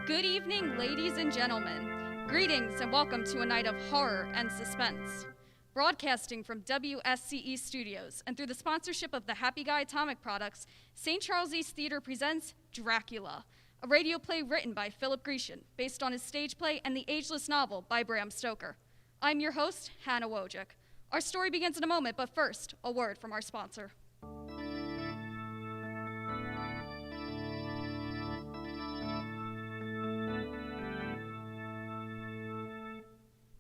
Good evening, ladies and gentlemen. Greetings and welcome to a night of horror and suspense. Broadcasting from WSCE Studios and through the sponsorship of the Happy Guy Atomic Products, St. Charles East Theater presents Dracula, a radio play written by Philip Grecian, based on his stage play and the ageless novel by Bram Stoker. I'm your host, Hannah Wojcik. Our story begins in a moment, but first, a word from our sponsor.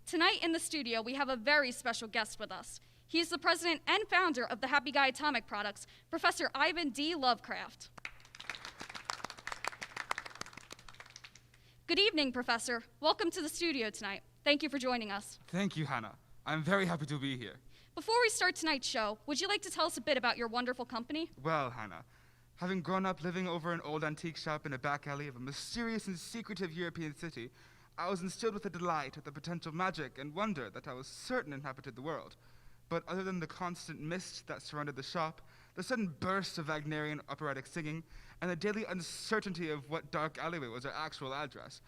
Tonight in the studio, we have a very special guest with us. He is the president and founder of the Happy Guy Atomic Products, Professor Ivan D. Lovecraft. Good evening, Professor. Welcome to the studio tonight. Thank you for joining us. Thank you, Hannah. I'm very happy to be here. Before we start tonight's show, would you like to tell us a bit about your wonderful company? Well, Hannah, having grown up living over an old antique shop in a back alley of a mysterious and secretive European city, I was instilled with a delight at the potential magic and wonder that I was certain inhabited the world. But other than the constant mist that surrounded the shop, the sudden bursts of Wagnerian operatic singing, and the daily uncertainty of what dark alleyway was our actual address,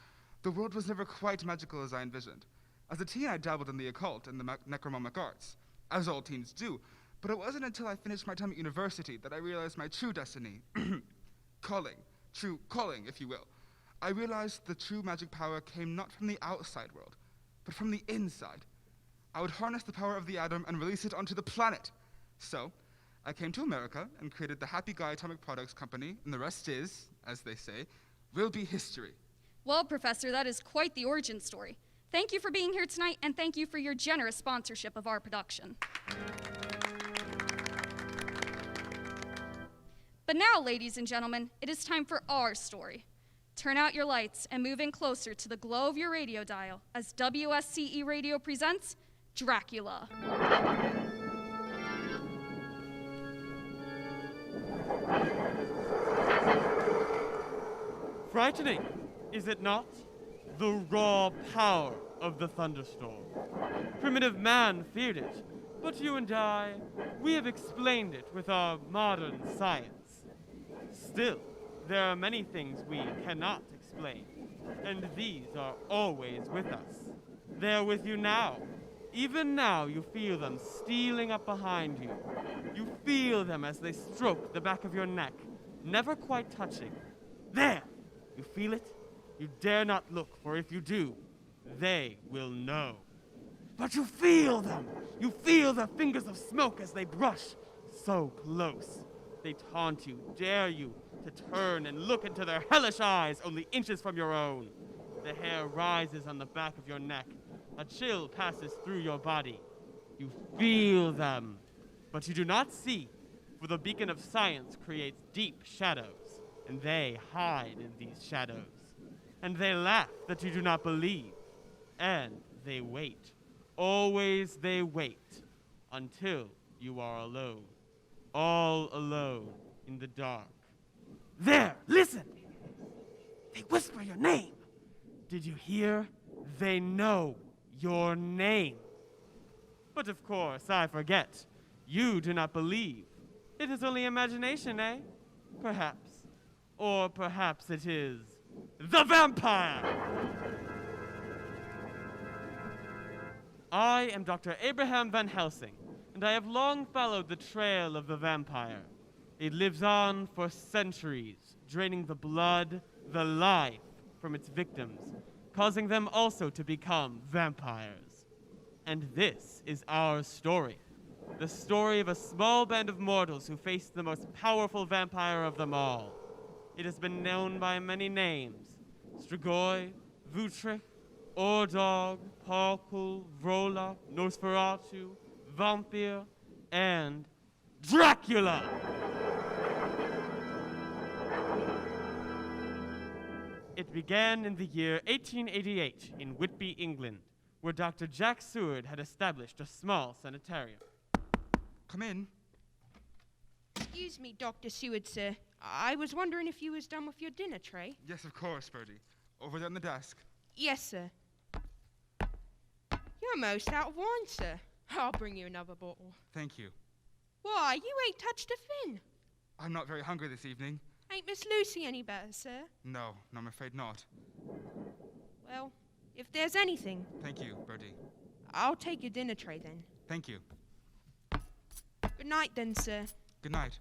the world was never quite magical as I envisioned. As a teen, I dabbled in the occult and the necromantic arts, as all teens do, but it wasn't until I finished my time at university that I realized my true destiny. True calling, if you will. I realized the true magic power came not from the outside world, but from the inside. I would harness the power of the atom and release it onto the planet. So, I came to America and created the Happy Guy Atomic Products Company, and the rest is, as they say, will be history. Well, Professor, that is quite the origin story. Thank you for being here tonight, and thank you for your generous sponsorship of our production. But now, ladies and gentlemen, it is time for our story. Turn out your lights and move in closer to the glow of your radio dial as WSCE Radio presents Dracula. Frightening, is it not? The raw power of the thunderstorm. Primitive man feared it, but you and I, we have explained it with our modern science. Still, there are many things we cannot explain, and these are always with us. They are with you now. Even now you feel them stealing up behind you. You feel them as they stroke the back of your neck, never quite touching. There! You feel it? You dare not look, for if you do, they will know. But you feel them! You feel the fingers of smoke as they brush so close. They taunt you, dare you to turn and look into their hellish eyes only inches from your own. The hair rises on the back of your neck. A chill passes through your body. You feel them, but you do not see, for the beacon of science creates deep shadows, and they hide in these shadows. And they laugh that you do not believe, and they wait. Always they wait, until you are alone. All alone in the dark. There, listen! They whisper your name. Did you hear? They know your name. But of course, I forget. You do not believe. It is only imagination, eh? Perhaps. Or perhaps it is the vampire! I am Dr. Abraham Van Helsing, and I have long followed the trail of the vampire. It lives on for centuries, draining the blood, the life from its victims, causing them also to become vampires. And this is our story. The story of a small band of mortals who faced the most powerful vampire of them all. It has been known by many names: Strigoi, Vutrich, Ordog, Parkul, Vrola, Nosferatu, Vampire, and Dracula! It began in the year 1888 in Whitby, England, where Dr. Jack Seward had established a small sanitarium. Come in. Excuse me, Dr. Seward, sir. I was wondering if you was done with your dinner tray. Yes, of course, Birdie. Over there on the desk. Yes, sir. You're most out of wine, sir. I'll bring you another bottle. Thank you. Why, you ain't touched a fin. I'm not very hungry this evening. Ain't Miss Lucy any better, sir? No, I'm afraid not. Well, if there's anything, Thank you, Birdie. I'll take your dinner tray then. Thank you. Good night then, sir. Good night.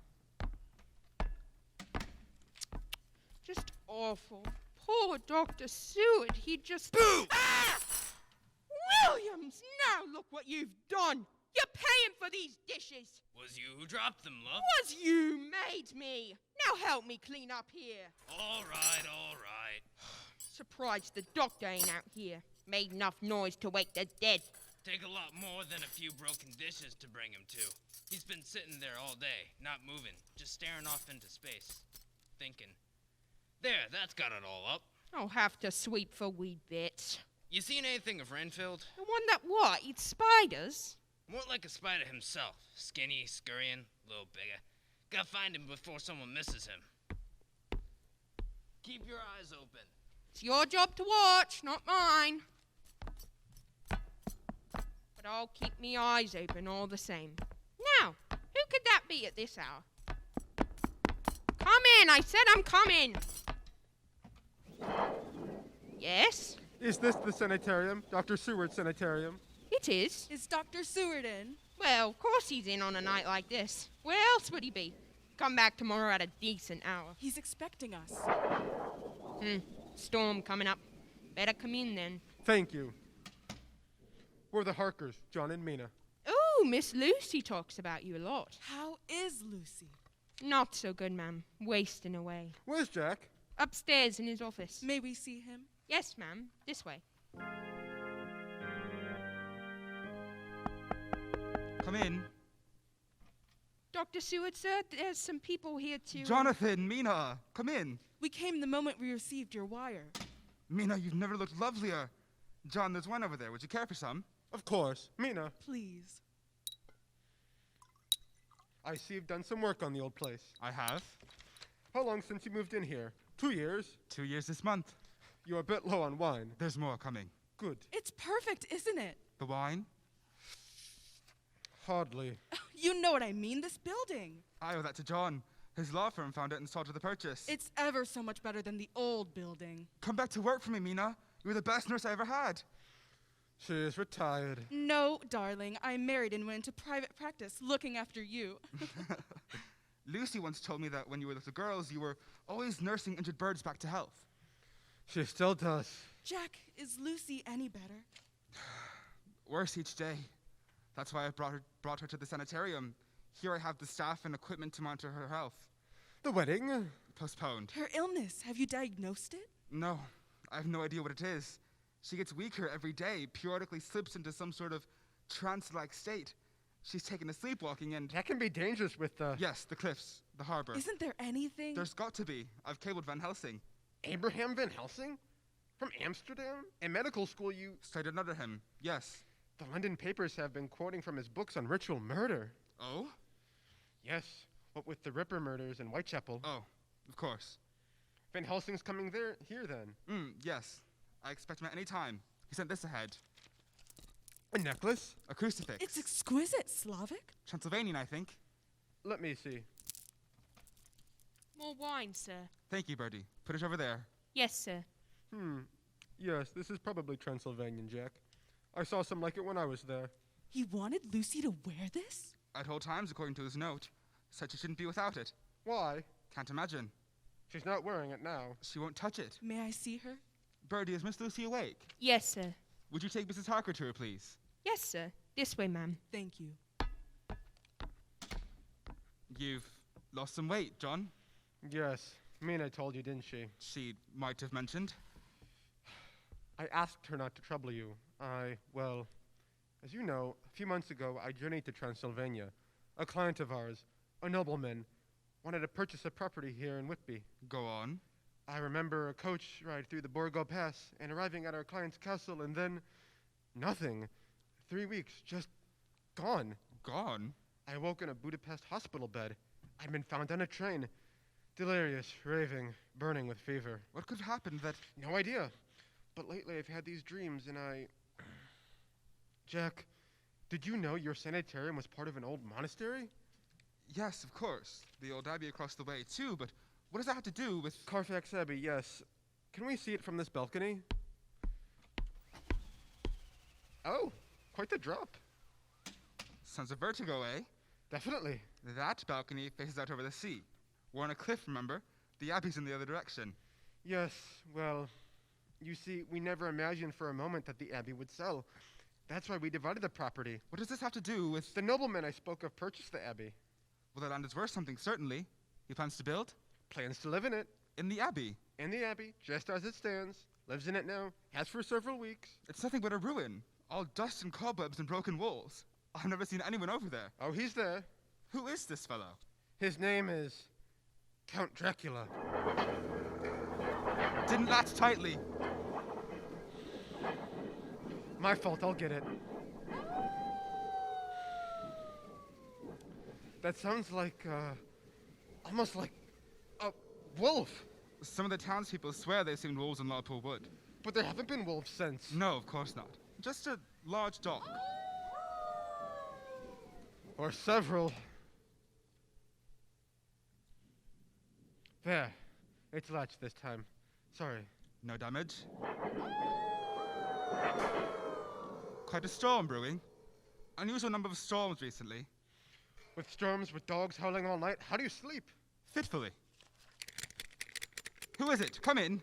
Just awful. Poor Dr. Seward, he just... Boo! Ah! Williams, now look what you've done. You're paying for these dishes. Was you who dropped them, love? Was you made me. Now help me clean up here. All right, all right. Surprised the doctor ain't out here. Made enough noise to wake the dead. Take a lot more than a few broken dishes to bring him to. He's been sitting there all day, not moving, just staring off into space, thinking. There, that's got it all up. I'll have to sweep for wee bits. You seen anything of Renfield? The one that what? Eats spiders? More like a spider himself. Skinny, scurrying, a little bigger. Gotta find him before someone misses him. Keep your eyes open. It's your job to watch, not mine. But I'll keep me eyes open all the same. Now, who could that be at this hour? Come in, I said I'm coming. Yes, Is this the sanitarium? Dr. Seward's sanitarium? it is. Is Dr. Seward in? Well, of course he's in on a night like this. Where else would he be? Come back tomorrow at a decent hour. He's expecting us. Storm coming up. Better come in then. Thank you. We're the Harkers, John and Mina. Oh, Miss Lucy talks about you a lot. How is Lucy? Not so good, ma'am. Wasting away. Where's Jack? Upstairs in his office. May we see him? Yes, ma'am. This way. Come in. Dr. Seward, sir, there's some people here to... Jonathan, Mina, come in. We came the moment we received your wire. Mina, you've never looked lovelier. John, there's wine over there. Would you care for some? Of course. Mina, Please. I see you've done some work on the old place. I have. How long since you moved in here? 2 years? 2 years this month. You're a bit low on wine. There's more coming. Good. It's perfect, isn't it? The wine? Hardly. You know what I mean, this building. I owe that to John. His law firm found it and saw to the purchase. It's ever so much better than the old building. Come back to work for me, Mina. You were the best nurse I ever had. She is retired. No, darling, I married and went into private practice looking after you. Lucy once told me that when you were little girls, you were always nursing injured birds back to health. She still does. Jack, is Lucy any better? Worse each day. That's why I brought her to the sanitarium. Here I have the staff and equipment to monitor her health. The wedding? Postponed. Her illness, have you diagnosed it? No, I have no idea what it is. She gets weaker every day, periodically slips into some sort of trance-like state. She's taken to sleepwalking and... That can be dangerous with the... Yes, the cliffs, the harbor. Isn't there anything? There's got to be. I've cabled Van Helsing. Abraham Van Helsing? From Amsterdam? In medical school you... Studied under him, yes. The London papers have been quoting from his books on ritual murder. Oh? Yes, what with the Ripper murders in Whitechapel. Oh, of course. Van Helsing's coming here then. Yes. I expect him at any time. He sent this ahead. A necklace? A crucifix. It's exquisite. Slavic? Transylvanian, I think. Let me see. More wine, sir. Thank you, Birdie. Put it over there. Yes, sir. Yes, this is probably Transylvanian, Jack. I saw some like it when I was there. He wanted Lucy to wear this? At all times, according to his note. Said she shouldn't be without it. Why? Can't imagine. She's not wearing it now. She won't touch it. May I see her? Birdie, is Miss Lucy awake? Yes, sir. Would you take Mrs. Harker to her, please? Yes, sir. This way, ma'am. Thank you. You've lost some weight, John. Yes, Mina told you, didn't she? She might have mentioned. I asked her not to trouble you. Well, as you know, a few months ago I journeyed to Transylvania. A client of ours, a nobleman, wanted to purchase a property here in Whitby. Go on. I remember a coach ride through the Borgo Pass and arriving at our client's castle and then nothing. 3 weeks, just gone. Gone? I awoke in a Budapest hospital bed. I'd been found on a train. Delirious, raving, burning with fever. What could have happened that... No idea. But lately I've had these dreams and Jack, did you know your sanitarium was part of an old monastery? Yes, of course. The old abbey across the way, too, but What does that have to do with... Carfax Abbey, yes. Can we see it from this balcony? Oh, quite the drop. Sounds of vertigo, eh? Definitely. That balcony faces out over the sea. We're on a cliff, remember? The Abbey's in the other direction. Yes, well, you see, we never imagined for a moment that the Abbey would sell. That's why we divided the property. What does this have to do with... The nobleman I spoke of purchased the Abbey. Well, the land is worth something, certainly. He plans to build? Plans to live in it. In the Abbey. In the Abbey, just as it stands. Lives in it now. Has for several weeks. It's nothing but a ruin. All dust and cobwebs and broken walls. I've never seen anyone over there. Oh, he's there. Who is this fellow? His name is Count Dracula. Didn't latch tightly. My fault, I'll get it. That sounds like, almost like a wolf. Some of the townspeople swear they've seen wolves in Lawpool Wood. But there haven't been wolves since. No, of course not. Just a large dog. Or several. There. It's latched this time. Sorry. No damage. Quite a storm brewing. Unusual number of storms recently. With storms, with dogs howling all night, how do you sleep? Fitfully. Who is it? Come in.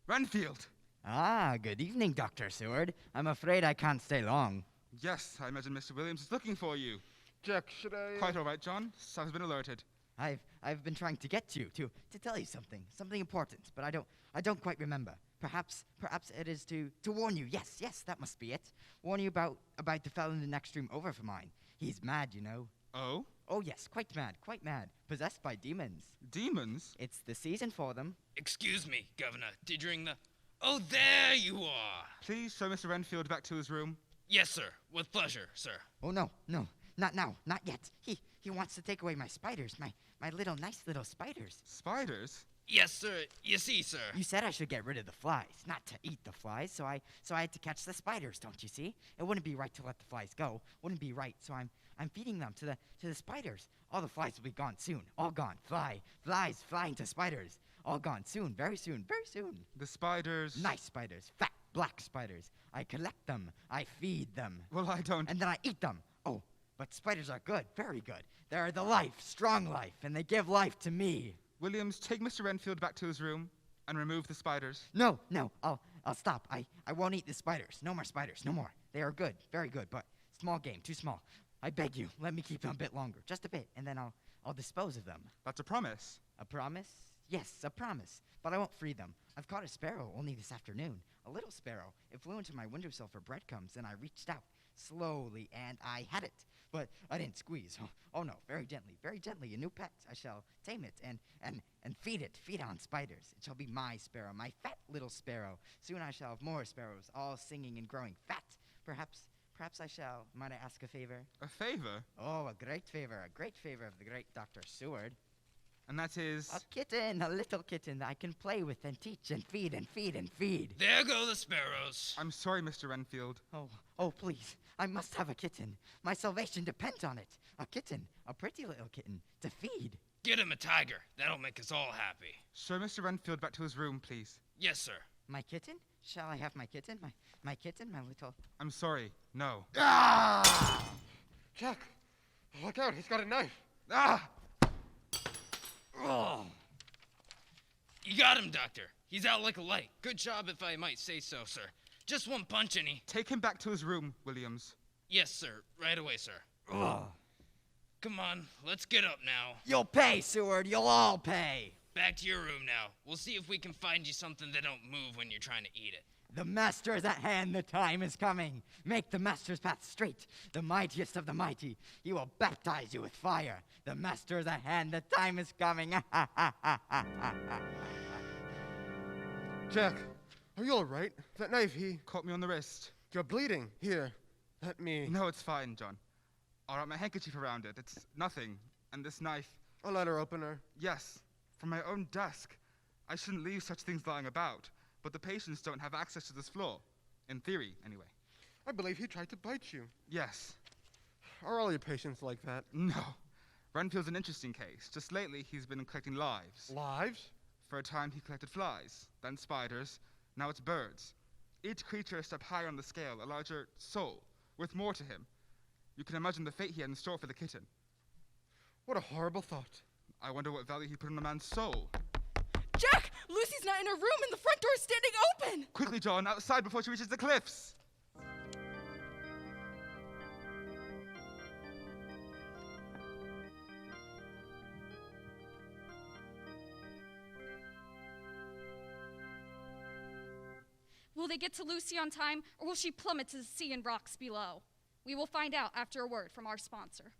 Renfield. Ah, good evening, Dr. Seward. I'm afraid I can't stay long. Yes, I imagine Mr. Williams is looking for you. Jack, should I... Quite all right, John. Staff has been alerted. I've been trying to get to you to tell you something important, but I don't quite remember. Perhaps it is to warn you. Yes, that must be it. Warn you about the fellow in the next room over for mine. He's mad, you know. Oh? Oh yes, quite mad, possessed by demons. Demons? It's the season for them. Excuse me, Governor. Did you ring the... Oh, there you are! Please show Mr. Renfield back to his room. Yes, sir. With pleasure, sir. Oh no, not now, not yet. He wants to take away my spiders, my nice little spiders. Spiders? Yes, sir. You see, sir. You said I should get rid of the flies, not to eat the flies, so I had to catch the spiders, don't you see? It wouldn't be right to let the flies go. Wouldn't be right, so I'm feeding them to the spiders. All the flies will be gone soon. All gone. Flies flying to spiders. All gone soon, very soon. The spiders... Nice spiders, fat black spiders. I collect them, I feed them, Well, I don't... and then I eat them. Oh, but spiders are good, very good. They're the life, strong life, and they give life to me. Williams, take Mr. Renfield back to his room and remove the spiders. No, I'll stop. I won't eat the spiders. No more spiders, no more. They are good, very good, but small game, too small. I beg you, let me keep them a bit longer, just a bit, and then I'll dispose of them. That's a promise. A promise? Yes, a promise. But I won't free them. I've caught a sparrow only this afternoon. A little sparrow. It flew into my windowsill for breadcrumbs, and I reached out slowly, and I had it. But I didn't squeeze. Oh no, very gently. A new pet. I shall tame it and feed it. Feed on spiders. It shall be my sparrow, my fat little sparrow. Soon I shall have more sparrows, all singing and growing fat. Perhaps I shall. Might I ask a favor? A favor? Oh, a great favor of the great Dr. Seward. And that is... A little kitten that I can play with and teach and feed and feed and feed. There go the sparrows. I'm sorry, Mr. Renfield. Oh, please. I must have a kitten. My salvation depends on it. A kitten, a pretty little kitten, to feed. Get him a tiger. That'll make us all happy. Show Mr. Renfield back to his room, please. Yes, sir. My kitten? Shall I have my kitten? My kitten, my little... I'm sorry. No. Ah! Jack, look out, he's got a knife. Ah! Oh. You got him, Doctor. He's out like a light. Good job, if I might say so, sir. Just one punch and he... Take him back to his room, Williams. Yes, sir. Right away, sir. Oh. Come on, let's get up now. You'll pay, Seward. You'll all pay. Back to your room now. We'll see if we can find you something that don't move when you're trying to eat it. The master is at hand, the time is coming. Make the master's path straight, the mightiest of the mighty. He will baptize you with fire. The master is at hand, the time is coming. Jack, are you all right? That knife, Caught me on the wrist. You're bleeding. Here, let me... No, it's fine, John. I'll wrap my handkerchief around it. It's nothing. And this knife... A letter opener. Yes, from my own desk. I shouldn't leave such things lying about. But the patients don't have access to this floor. In theory, anyway. I believe he tried to bite you. Yes. Are all your patients like that? No. Renfield's an interesting case. Just lately, he's been collecting lives. Lives? For a time, he collected flies, then spiders, now it's birds. Each creature a step higher on the scale, a larger soul, worth more to him. You can imagine the fate he had in store for the kitten. What a horrible thought. I wonder what value he put on a man's soul. Jack! Lucy's not in her room and the front door is standing open! Quickly, John, outside before she reaches the cliffs! Will they get to Lucy on time, or will she plummet to the sea and rocks below? We will find out after a word from our sponsor.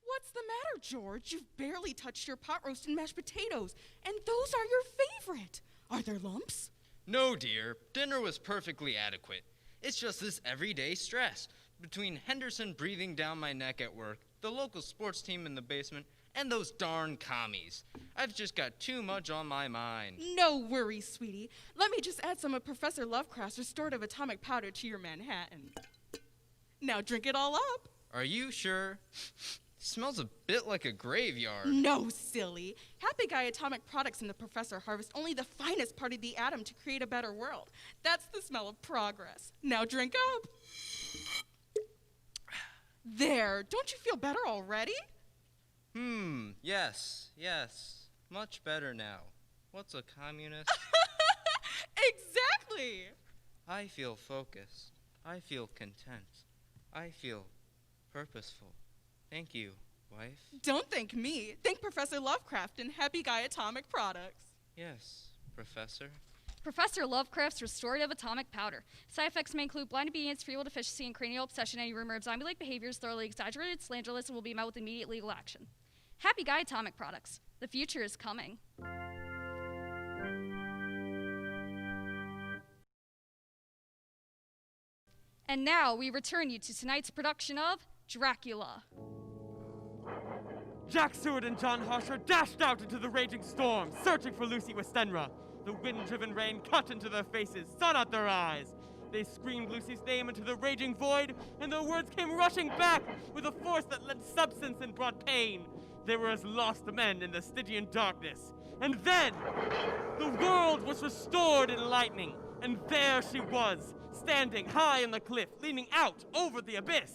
What's the matter, George? You've barely touched your pot roast and mashed potatoes, and those are your favorite. Are there lumps? No, dear. Dinner was perfectly adequate. It's just this everyday stress between Henderson breathing down my neck at work, the local sports team in the basement, and those darn commies. I've just got too much on my mind. No worries, sweetie. Let me just add some of Professor Lovecraft's restorative atomic powder to your Manhattan. Now drink it all up. Are you sure? Smells a bit like a graveyard. No, silly. Happy Guy Atomic Products and the Professor harvest only the finest part of the atom to create a better world. That's the smell of progress. Now drink up. There. Don't you feel better already? Yes. Much better now. What's a communist? Exactly. I feel focused. I feel content. I feel purposeful. Thank you, wife. Don't thank me. Thank Professor Lovecraft and Happy Guy Atomic Products. Yes, Professor. Professor Lovecraft's restorative atomic powder. Side effects may include blind obedience, cerebral deficiency, and cranial obsession. Any rumor of zombie-like behaviors, thoroughly exaggerated, slanderous, and will be met with immediate legal action. Happy Guy Atomic Products. The future is coming. And now we return you to tonight's production of Dracula. Jack Seward and John Harsher dashed out into the raging storm, searching for Lucy Westenra. The wind-driven rain cut into their faces, sun out their eyes. They screamed Lucy's name into the raging void, and their words came rushing back with a force that lent substance and brought pain. They were as lost men in the Stygian darkness. And then, the world was restored in lightning, and there she was, standing high on the cliff, leaning out over the abyss.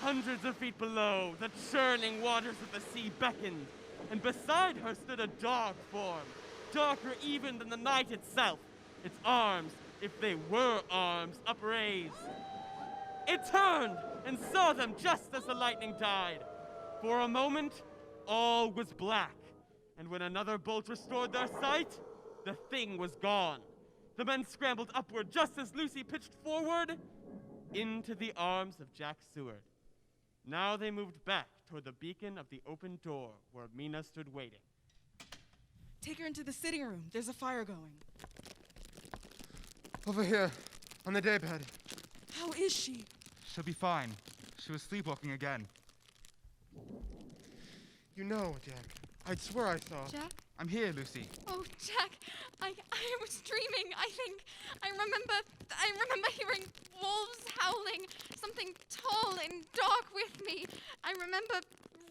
Hundreds of feet below, the churning waters of the sea beckoned, and beside her stood a dark form, darker even than the night itself, its arms, if they were arms, upraised. It turned and saw them just as the lightning died. For a moment, all was black, and when another bolt restored their sight, the thing was gone. The men scrambled upward just as Lucy pitched forward into the arms of Jack Seward. Now they moved back toward the beacon of the open door where Mina stood waiting. Take her into the sitting room. There's a fire going. Over here, on the daybed. How is she? She'll be fine. She was sleepwalking again. You know, Jack, I'd swear I saw. Jack? I'm here, Lucy. Oh, Jack, I was dreaming, I think. I remember hearing wolves howling, something tall and dark with me. I remember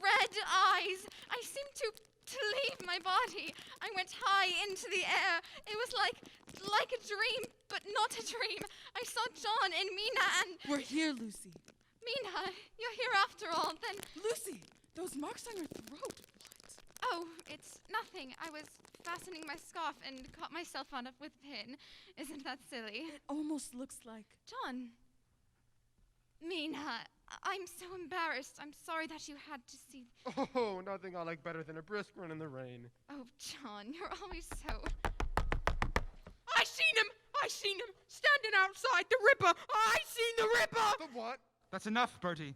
red eyes. I seemed to leave my body. I went high into the air. It was like a dream, but not a dream. I saw John and Mina and... We're here, Lucy. Mina, you're here after all, then... Lucy, those marks on your throat. What? Oh, it's nothing. I was fastening my scarf and caught myself on it with a pin. Isn't that silly? It almost looks like... John. Mina, I'm so embarrassed. I'm sorry that you had to see... Oh, nothing I like better than a brisk run in the rain. Oh, John, you're always so... I seen him! Standing outside the Ripper! I seen the Ripper! The what? That's enough, Bertie.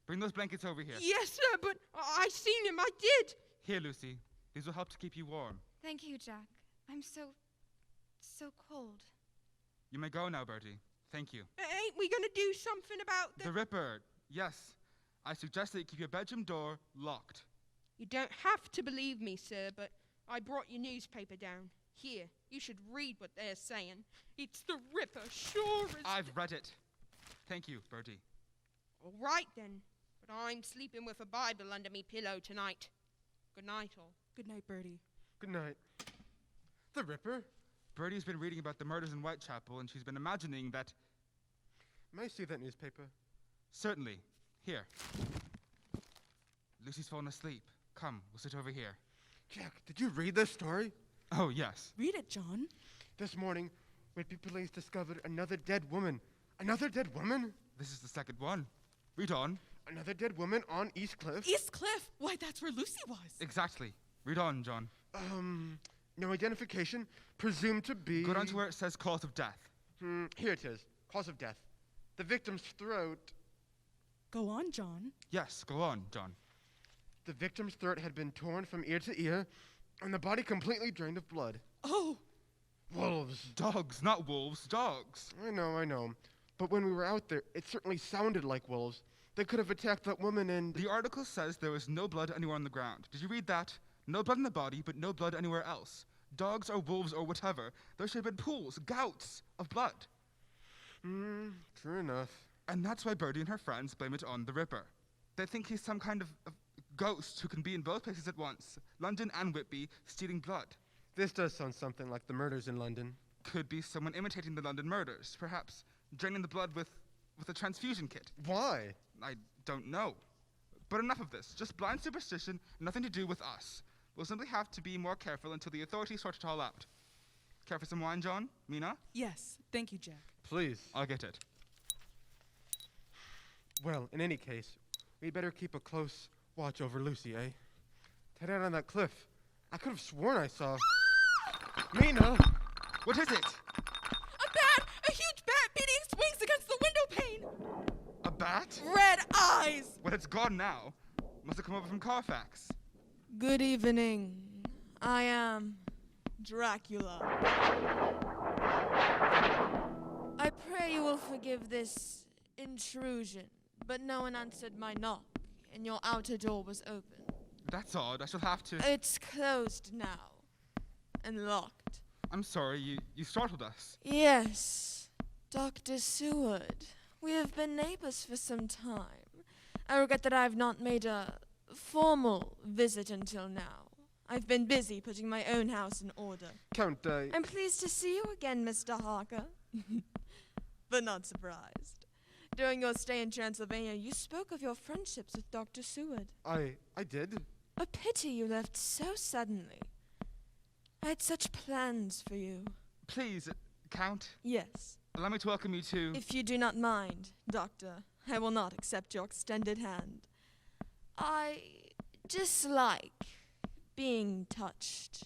Bring those blankets over here. Yes, sir, but I seen him, I did! Here, Lucy. These will help to keep you warm. Thank you, Jack. I'm so cold. You may go now, Bertie. Thank you. Ain't we gonna do something about The Ripper. Yes. I suggest that you keep your bedroom door locked. You don't have to believe me, sir, but I brought your newspaper down. Here, you should read what they're saying. It's the Ripper, sure as... I've read it. Thank you, Bertie. All right, then. But I'm sleeping with a Bible under me pillow tonight. Good night, all. Good night, Bertie. Good night. The Ripper? Bertie's been reading about the murders in Whitechapel, and she's been imagining that... May I see that newspaper? Certainly. Here. Lucy's fallen asleep. Come, we'll sit over here. Jack, did you read this story? Oh, yes. Read it, John. This morning, Whitby police discovered another dead woman. Another dead woman? This is the second one. Read on. Another dead woman on East Cliff? East Cliff? Why, that's where Lucy was. Exactly. Read on, John. No identification. Presumed to be... Go down to where it says cause of death. Here it is. Cause of death. The victim's throat... Go on, John. Yes, go on, John. The victim's throat had been torn from ear to ear, and the body completely drained of blood. Oh! Wolves. Dogs, not wolves, dogs. I know. But when we were out there, it certainly sounded like wolves. They could have attacked that woman and... The article says there was no blood anywhere on the ground. Did you read that? No blood in the body, but no blood anywhere else. Dogs or wolves or whatever, there should have been pools, gouts of blood. True enough. And that's why Birdie and her friends blame it on the Ripper. They think he's some kind of ghost who can be in both places at once, London and Whitby, stealing blood. This does sound something like the murders in London. Could be someone imitating the London murders, perhaps draining the blood with a transfusion kit. Why? I don't know. But enough of this. Just blind superstition, nothing to do with us. We'll simply have to be more careful until the authorities sort it all out. Care for some wine, John? Mina? Yes, thank you, Jack. Please. I'll get it. Well, in any case, we'd better keep a close watch over Lucy, eh? Tied out on that cliff. I could have sworn I saw... Mina! What is it? A bat! A huge bat beating its wings against the window pane! A bat? Red eyes! Well, it's gone now. Must have come over from Carfax. Good evening. I am Dracula. I pray you will forgive this intrusion, but no one answered my knock, and your outer door was open. That's odd. I shall have to... It's closed now, and locked. I'm sorry, you startled us. Yes, Dr. Seward. We have been neighbors for some time. I regret that I have not made a formal visit until now. I've been busy putting my own house in order. Count, I'm pleased to see you again, Mr. Harker. But not surprised. During your stay in Transylvania, you spoke of your friendships with Dr. Seward. I did? A pity you left so suddenly. I had such plans for you. Please, Count, Yes. allow me to welcome you to... If you do not mind, Doctor, I will not accept your extended hand. I dislike being touched.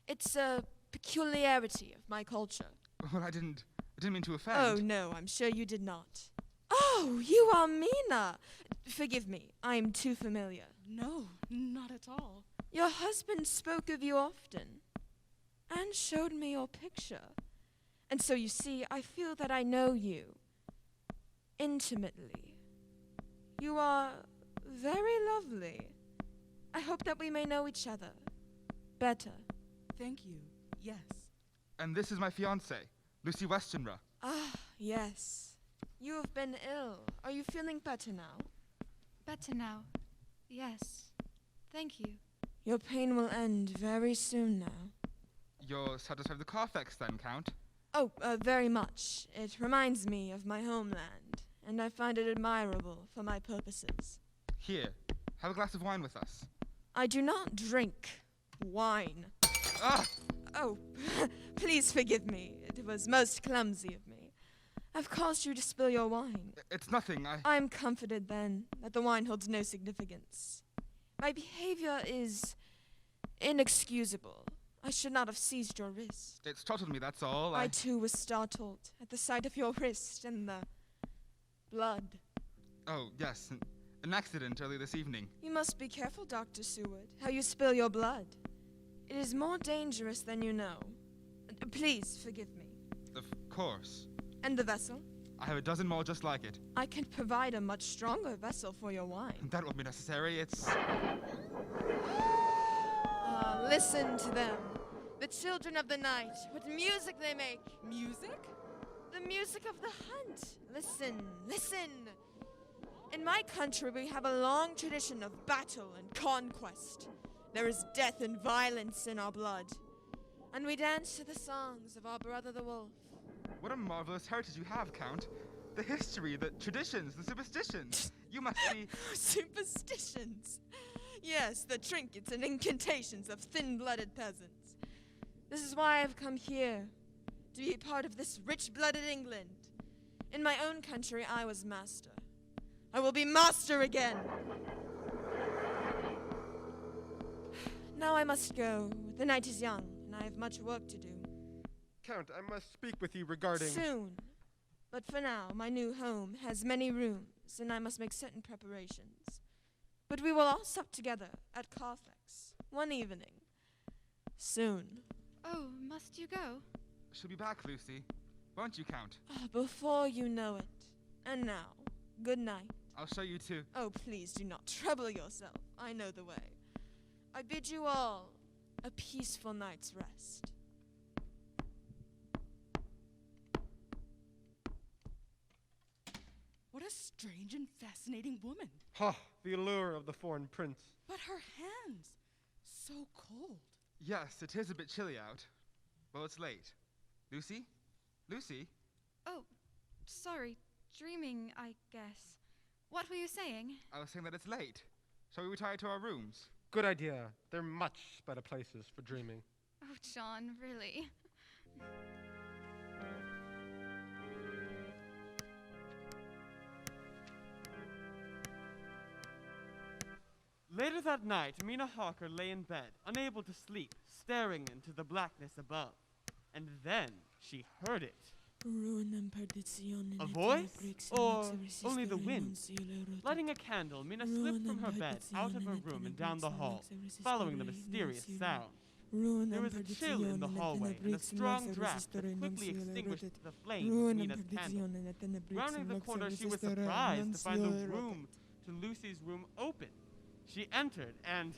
It's a peculiarity of my culture. Well, I didn't mean to offend. Oh, no, I'm sure you did not. Oh, you are Mina. Forgive me, I'm too familiar. No, not at all. Your husband spoke of you often and showed me your picture. And so you see, I feel that I know you intimately. You are very lovely. I hope that we may know each other better. Thank you. Yes. And this is my fiancée, Lucy Westenra. Ah, yes. You have been ill. Are you feeling better now? Better now. Yes. Thank you. Your pain will end very soon now. You're satisfied with the Carfax then, Count? Oh, very much. It reminds me of my homeland, and I find it admirable for my purposes. Here, have a glass of wine with us. I do not drink wine. Ah! Oh, please forgive me. It was most clumsy of me. I've caused you to spill your wine. It's nothing, I'm comforted, then, that the wine holds no significance. My behavior is inexcusable. I should not have seized your wrist. It startled me, that's all. I too was startled at the sight of your wrist and the blood. Oh, yes, an accident early this evening. You must be careful, Dr. Seward, how you spill your blood. It is more dangerous than you know. Please forgive me. Of course. And the vessel? I have a dozen more just like it. I can provide a much stronger vessel for your wine. That won't be necessary, it's... Listen to them. The children of the night. What music they make. Music? The music of the hunt. Listen, listen. In my country, we have a long tradition of battle and conquest. There is death and violence in our blood. And we dance to the songs of our brother the wolf. What a marvelous heritage you have, Count. The history, the traditions, the superstitions. You must be... Superstitions. Yes, the trinkets and incantations of thin-blooded peasants. This is why I've come here, to be part of this rich-blooded England. In my own country, I was master. I will be master again. Now I must go. The night is young, and I have much work to do. Count, I must speak with you regarding... Soon. But for now, my new home has many rooms, and I must make certain preparations. But we will all sup together at Carfax one evening. Soon. Oh, must you go? She'll be back, Lucy. Won't you, Count? Before you know it. And now, good night. I'll show you too. Oh, please do not trouble yourself. I know the way. I bid you all a peaceful night's rest. What a strange and fascinating woman. Ha! The allure of the foreign prince. But her hands, so cold. Yes, it is a bit chilly out. Well, it's late. Lucy? Lucy? Oh, sorry. Dreaming, I guess. What were you saying? I was saying that it's late. Shall we retire to our rooms? Good idea. They're much better places for dreaming. Oh, John, really? Later that night, Mina Harker lay in bed, unable to sleep, staring into the blackness above. And then she heard it. A voice? Or only the wind? Lighting a candle, Mina slipped from her bed, out of her room and down the hall, following the mysterious sound. There was a chill in the hallway, and a strong draft that quickly extinguished the flame of Mina's candle. Rounding the corner, she was surprised to find the room to Lucy's room open. She entered, and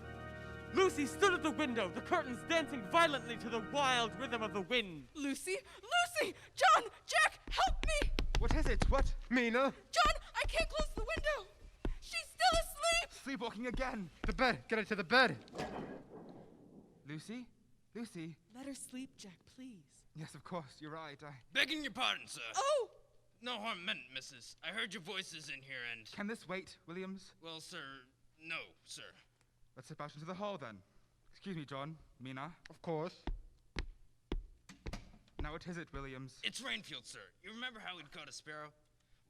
Lucy stood at the window, the curtains dancing violently to the wild rhythm of the wind. Lucy! Lucy! John! Jack! Help me! What is it? What? Mina! John! I can't close the window! She's still asleep! Sleepwalking again. The bed! Get her to the bed! Lucy? Lucy? Let her sleep, Jack, please. Yes, of course, you're right. Begging your pardon, sir. Oh! No harm meant, missus. I heard your voices in here and... Can this wait, Williams? Well, sir, no, sir. Let's step out into the hall, then. Excuse me, John. Mina? Of course. Now what is it, Williams? It's Rainfield, sir. You remember how he'd caught a sparrow?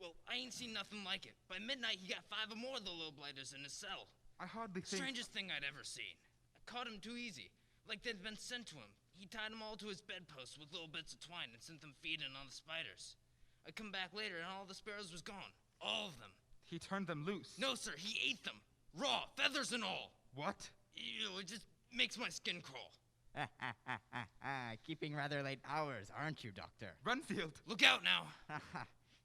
Well, I ain't seen nothing like it. By midnight, he got 5 or more of the little blighters in his cell. I hardly think... Strangest thing I'd ever seen. I caught him too easy. Like they'd been sent to him. He tied them all to his bedpost with little bits of twine and sent them feeding on the spiders. I come back later and all the sparrows was gone. All of them. He turned them loose. No, sir, he ate them. Raw, feathers and all. What? Ew, it just makes my skin crawl. Keeping rather late hours, aren't you, Doctor? Renfield! Look out now.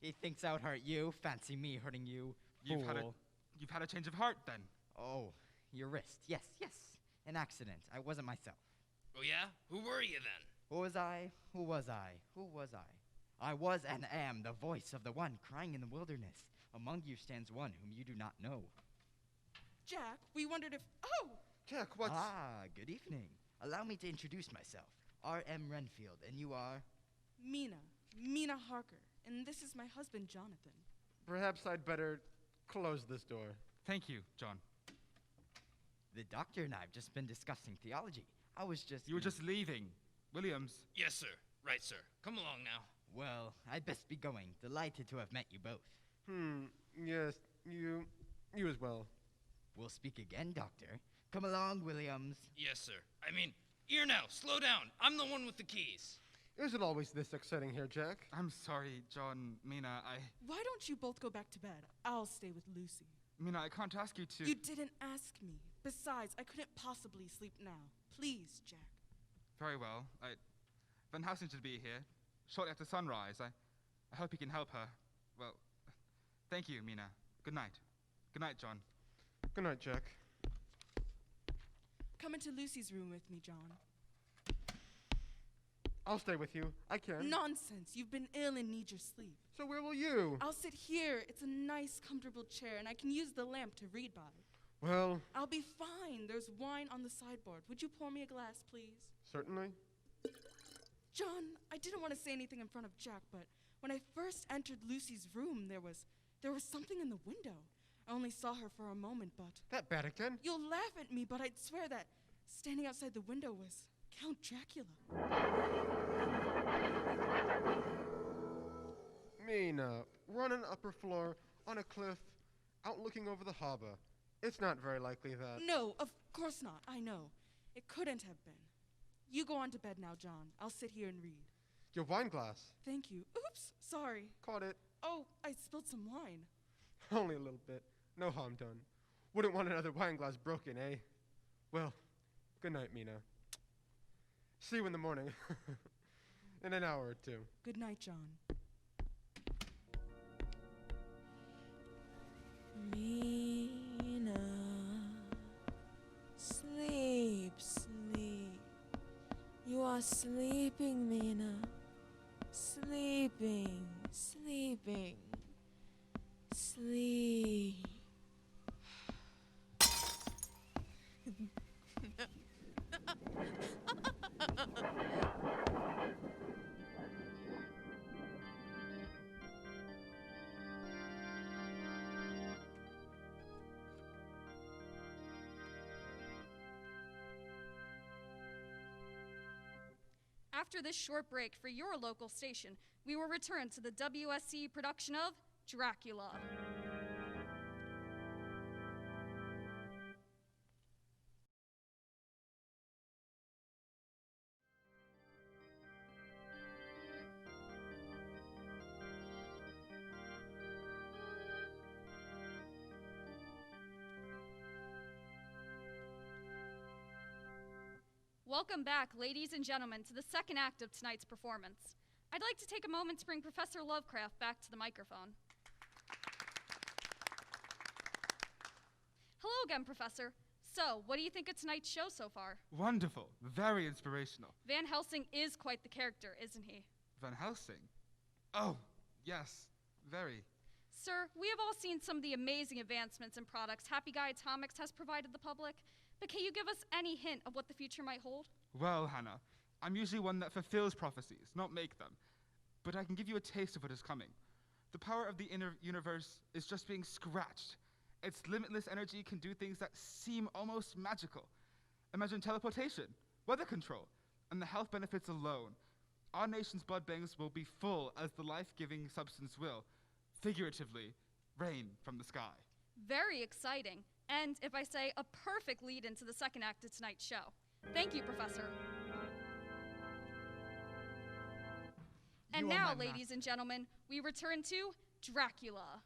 He thinks I'd hurt you. Fancy me hurting you. You've Fool. had a change of heart, then. Oh, your wrist. Yes. An accident. I wasn't myself. Oh, yeah? Who were you then? Who was I? I was and am the voice of the one crying in the wilderness. Among you stands one whom you do not know. Jack, we wondered if... Oh! Jack, what's... Ah, good evening. Allow me to introduce myself. R.M. Renfield, and you are... Mina Harker. And this is my husband, Jonathan. Perhaps I'd better close this door. Thank you, John. The doctor and I have just been discussing theology. I was just... You were just leaving. Williams. Yes, sir. Right, sir. Come along now. Well, I'd best be going. Delighted to have met you both. Yes, you as well. We'll speak again, Doctor. Come along, Williams. Yes, sir. I mean, here now. Slow down. I'm the one with the keys. Isn't always this exciting here, Jack? I'm sorry, John, Mina, Why don't you both go back to bed? I'll stay with Lucy. Mina, I can't ask you to... You didn't ask me. Besides, I couldn't possibly sleep now. Please, Jack. Very well. Van Helsing should be here, shortly after sunrise. I hope he can help her. Well, thank you, Mina. Good night. Good night, John. Good night, Jack. Come into Lucy's room with me, John. I'll stay with you. I can. Nonsense. You've been ill and need your sleep. So where will you? I'll sit here. It's a nice, comfortable chair, and I can use the lamp to read by. Well, I'll be fine. There's wine on the sideboard. Would you pour me a glass, please? certainly. John, I didn't want to say anything in front of Jack, but when I first entered Lucy's room, there was something in the window. I only saw her for a moment, but That bat again? you'll laugh at me, but I'd swear that standing outside the window was Count Dracula. Mina, we're on an upper floor, on a cliff, out looking over the harbor. It's not very likely that... No, of course not. I know. It couldn't have been. You go on to bed now, John. I'll sit here and read. Your wine glass. Thank you. Oops, sorry. Caught it. Oh, I spilled some wine. Only a little bit. No harm done. Wouldn't want another wine glass broken, eh? Well, good night, Mina. See you in the morning. In an hour or two. Good night, John. Mina, sleep, sleep. You are sleeping, Mina. Sleeping, sleeping, sleep. After this short break for your local station, we will return to the WSC production of Dracula. Welcome back, ladies and gentlemen, to the second act of tonight's performance. I'd like to take a moment to bring Professor Lovecraft back to the microphone. Hello again, Professor. So, what do you think of tonight's show so far? Wonderful. Very inspirational. Van Helsing is quite the character, isn't he? Van Helsing? Oh, yes. Very. Sir, we have all seen some of the amazing advancements and products Happy Guy Atomics has provided the public, but can you give us any hint of what the future might hold? Well, Hannah, I'm usually one that fulfills prophecies, not make them. But I can give you a taste of what is coming. The power of the inner universe is just being scratched. Its limitless energy can do things that seem almost magical. Imagine teleportation, weather control, and the health benefits alone. Our nation's blood banks will be full as the life-giving substance will, figuratively, rain from the sky. Very exciting, and if I say, a perfect lead into the second act of tonight's show. Thank you, Professor. And You are now, my ladies and gentlemen, we return to Dracula.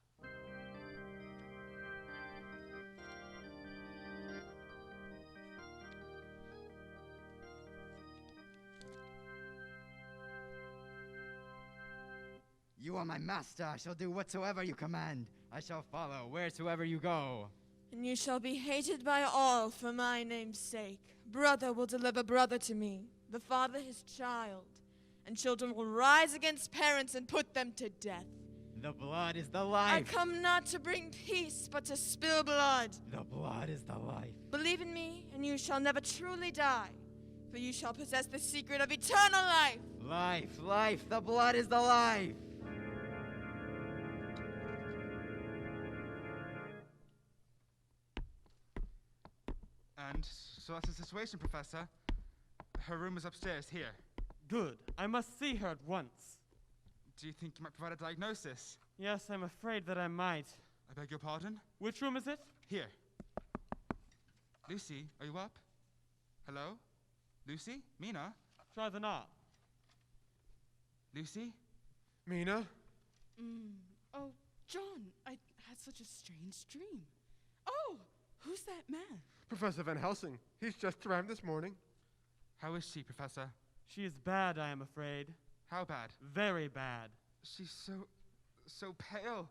You are my master. I shall do whatsoever you command. I shall follow wheresoever you go. And you shall be hated by all for my name's sake. Brother will deliver brother to me, the father his child, and children will rise against parents and put them to death. The blood is the I life. come not to bring peace, but to spill blood. The blood is the life. Believe in me, and you shall never truly die, for you shall possess the secret of eternal life. Life, life, the blood is the life. And so that's the situation, Professor. Her room is upstairs, here. Good. I must see her at once. Do you think you might provide a diagnosis? Yes, I'm afraid that I might. I beg your pardon? Which room is it? Here. Lucy, are you up? Hello? Lucy? Mina? Try the knob. Lucy? Mina? Oh, John, I had such a strange dream. Oh, who's that man? Professor Van Helsing. He's just arrived this morning. How is she, Professor? She is bad, I am afraid. How bad? Very bad. She's so pale.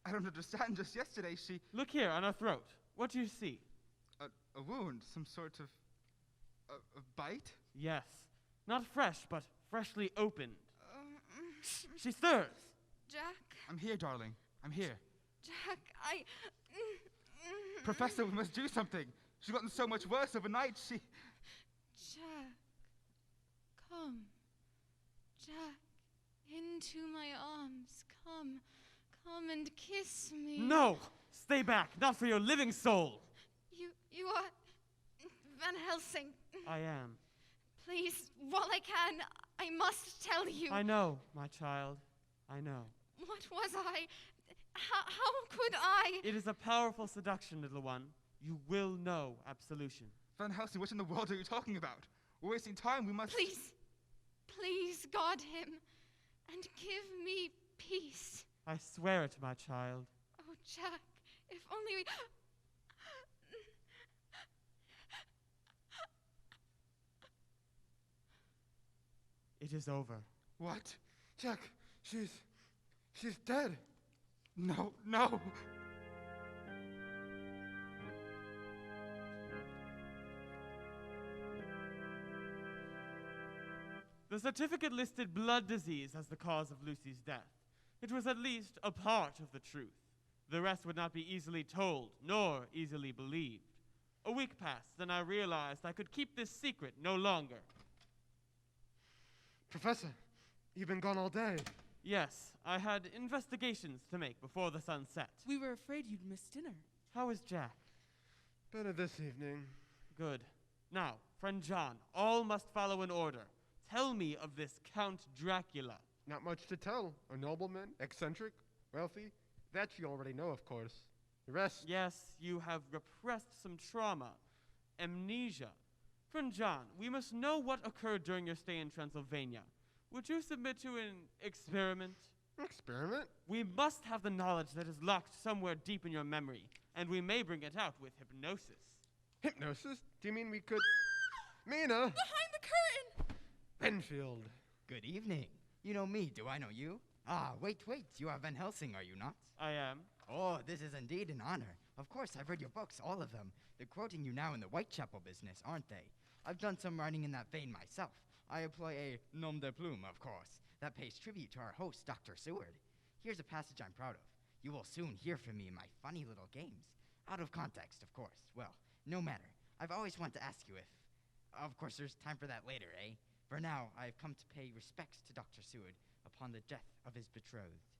I don't understand. Just yesterday, she... Look here, on her throat. What do you see? A wound, some sort of A bite? Yes. Not fresh, but freshly opened. She stirs. Jack, I'm here, darling. I'm here. Jack, Professor, we must do something. She's gotten so much worse overnight. Jack, come. Jack, into my arms. Come and kiss me. No! Stay back, not for your living soul. You are Van Helsing. I am. Please, while I can, I must tell you. I know, my child. I know. What was I? How could I? It is a powerful seduction, little one. You will know absolution. Van Helsing, what in the world are you talking about? We're wasting time. We must... Please guard him and give me peace. I swear it, my child. Oh, Jack, if only we... It is over. What? Jack, she's dead. No, no. The certificate listed blood disease as the cause of Lucy's death. It was at least a part of the truth. The rest would not be easily told, nor easily believed. A week passed, and I realized I could keep this secret no longer. Professor, you've been gone all day. Yes, I had investigations to make before the sun set. We were afraid you'd miss dinner. How is Jack? Better this evening. Good. Now, friend John, all must follow in order. Tell me of this Count Dracula. Not much to tell. A nobleman, eccentric, wealthy. That you already know, of course. The rest... Yes, you have repressed some trauma. Amnesia. Friend John, we must know what occurred during your stay in Transylvania. Would you submit to an experiment? Experiment? We must have the knowledge that is locked somewhere deep in your memory, and we may bring it out with hypnosis. Hypnosis? Do you mean we could... Mina! Behind the curtain! Benfield. Good evening. You know me, do I know you? Ah, wait, you are Van Helsing, are you not? I am. Oh, this is indeed an honor. Of course, I've read your books, all of them. They're quoting you now in the Whitechapel business, aren't they? I've done some writing in that vein myself. I employ a nom de plume, of course, that pays tribute to our host, Dr. Seward. Here's a passage I'm proud of. You will soon hear from me in my funny little games. Out of context, of course. Well, no matter. I've always wanted to ask you if... Of course, there's time for that later, eh? For now, I have come to pay respects to Dr. Seward upon the death of his betrothed.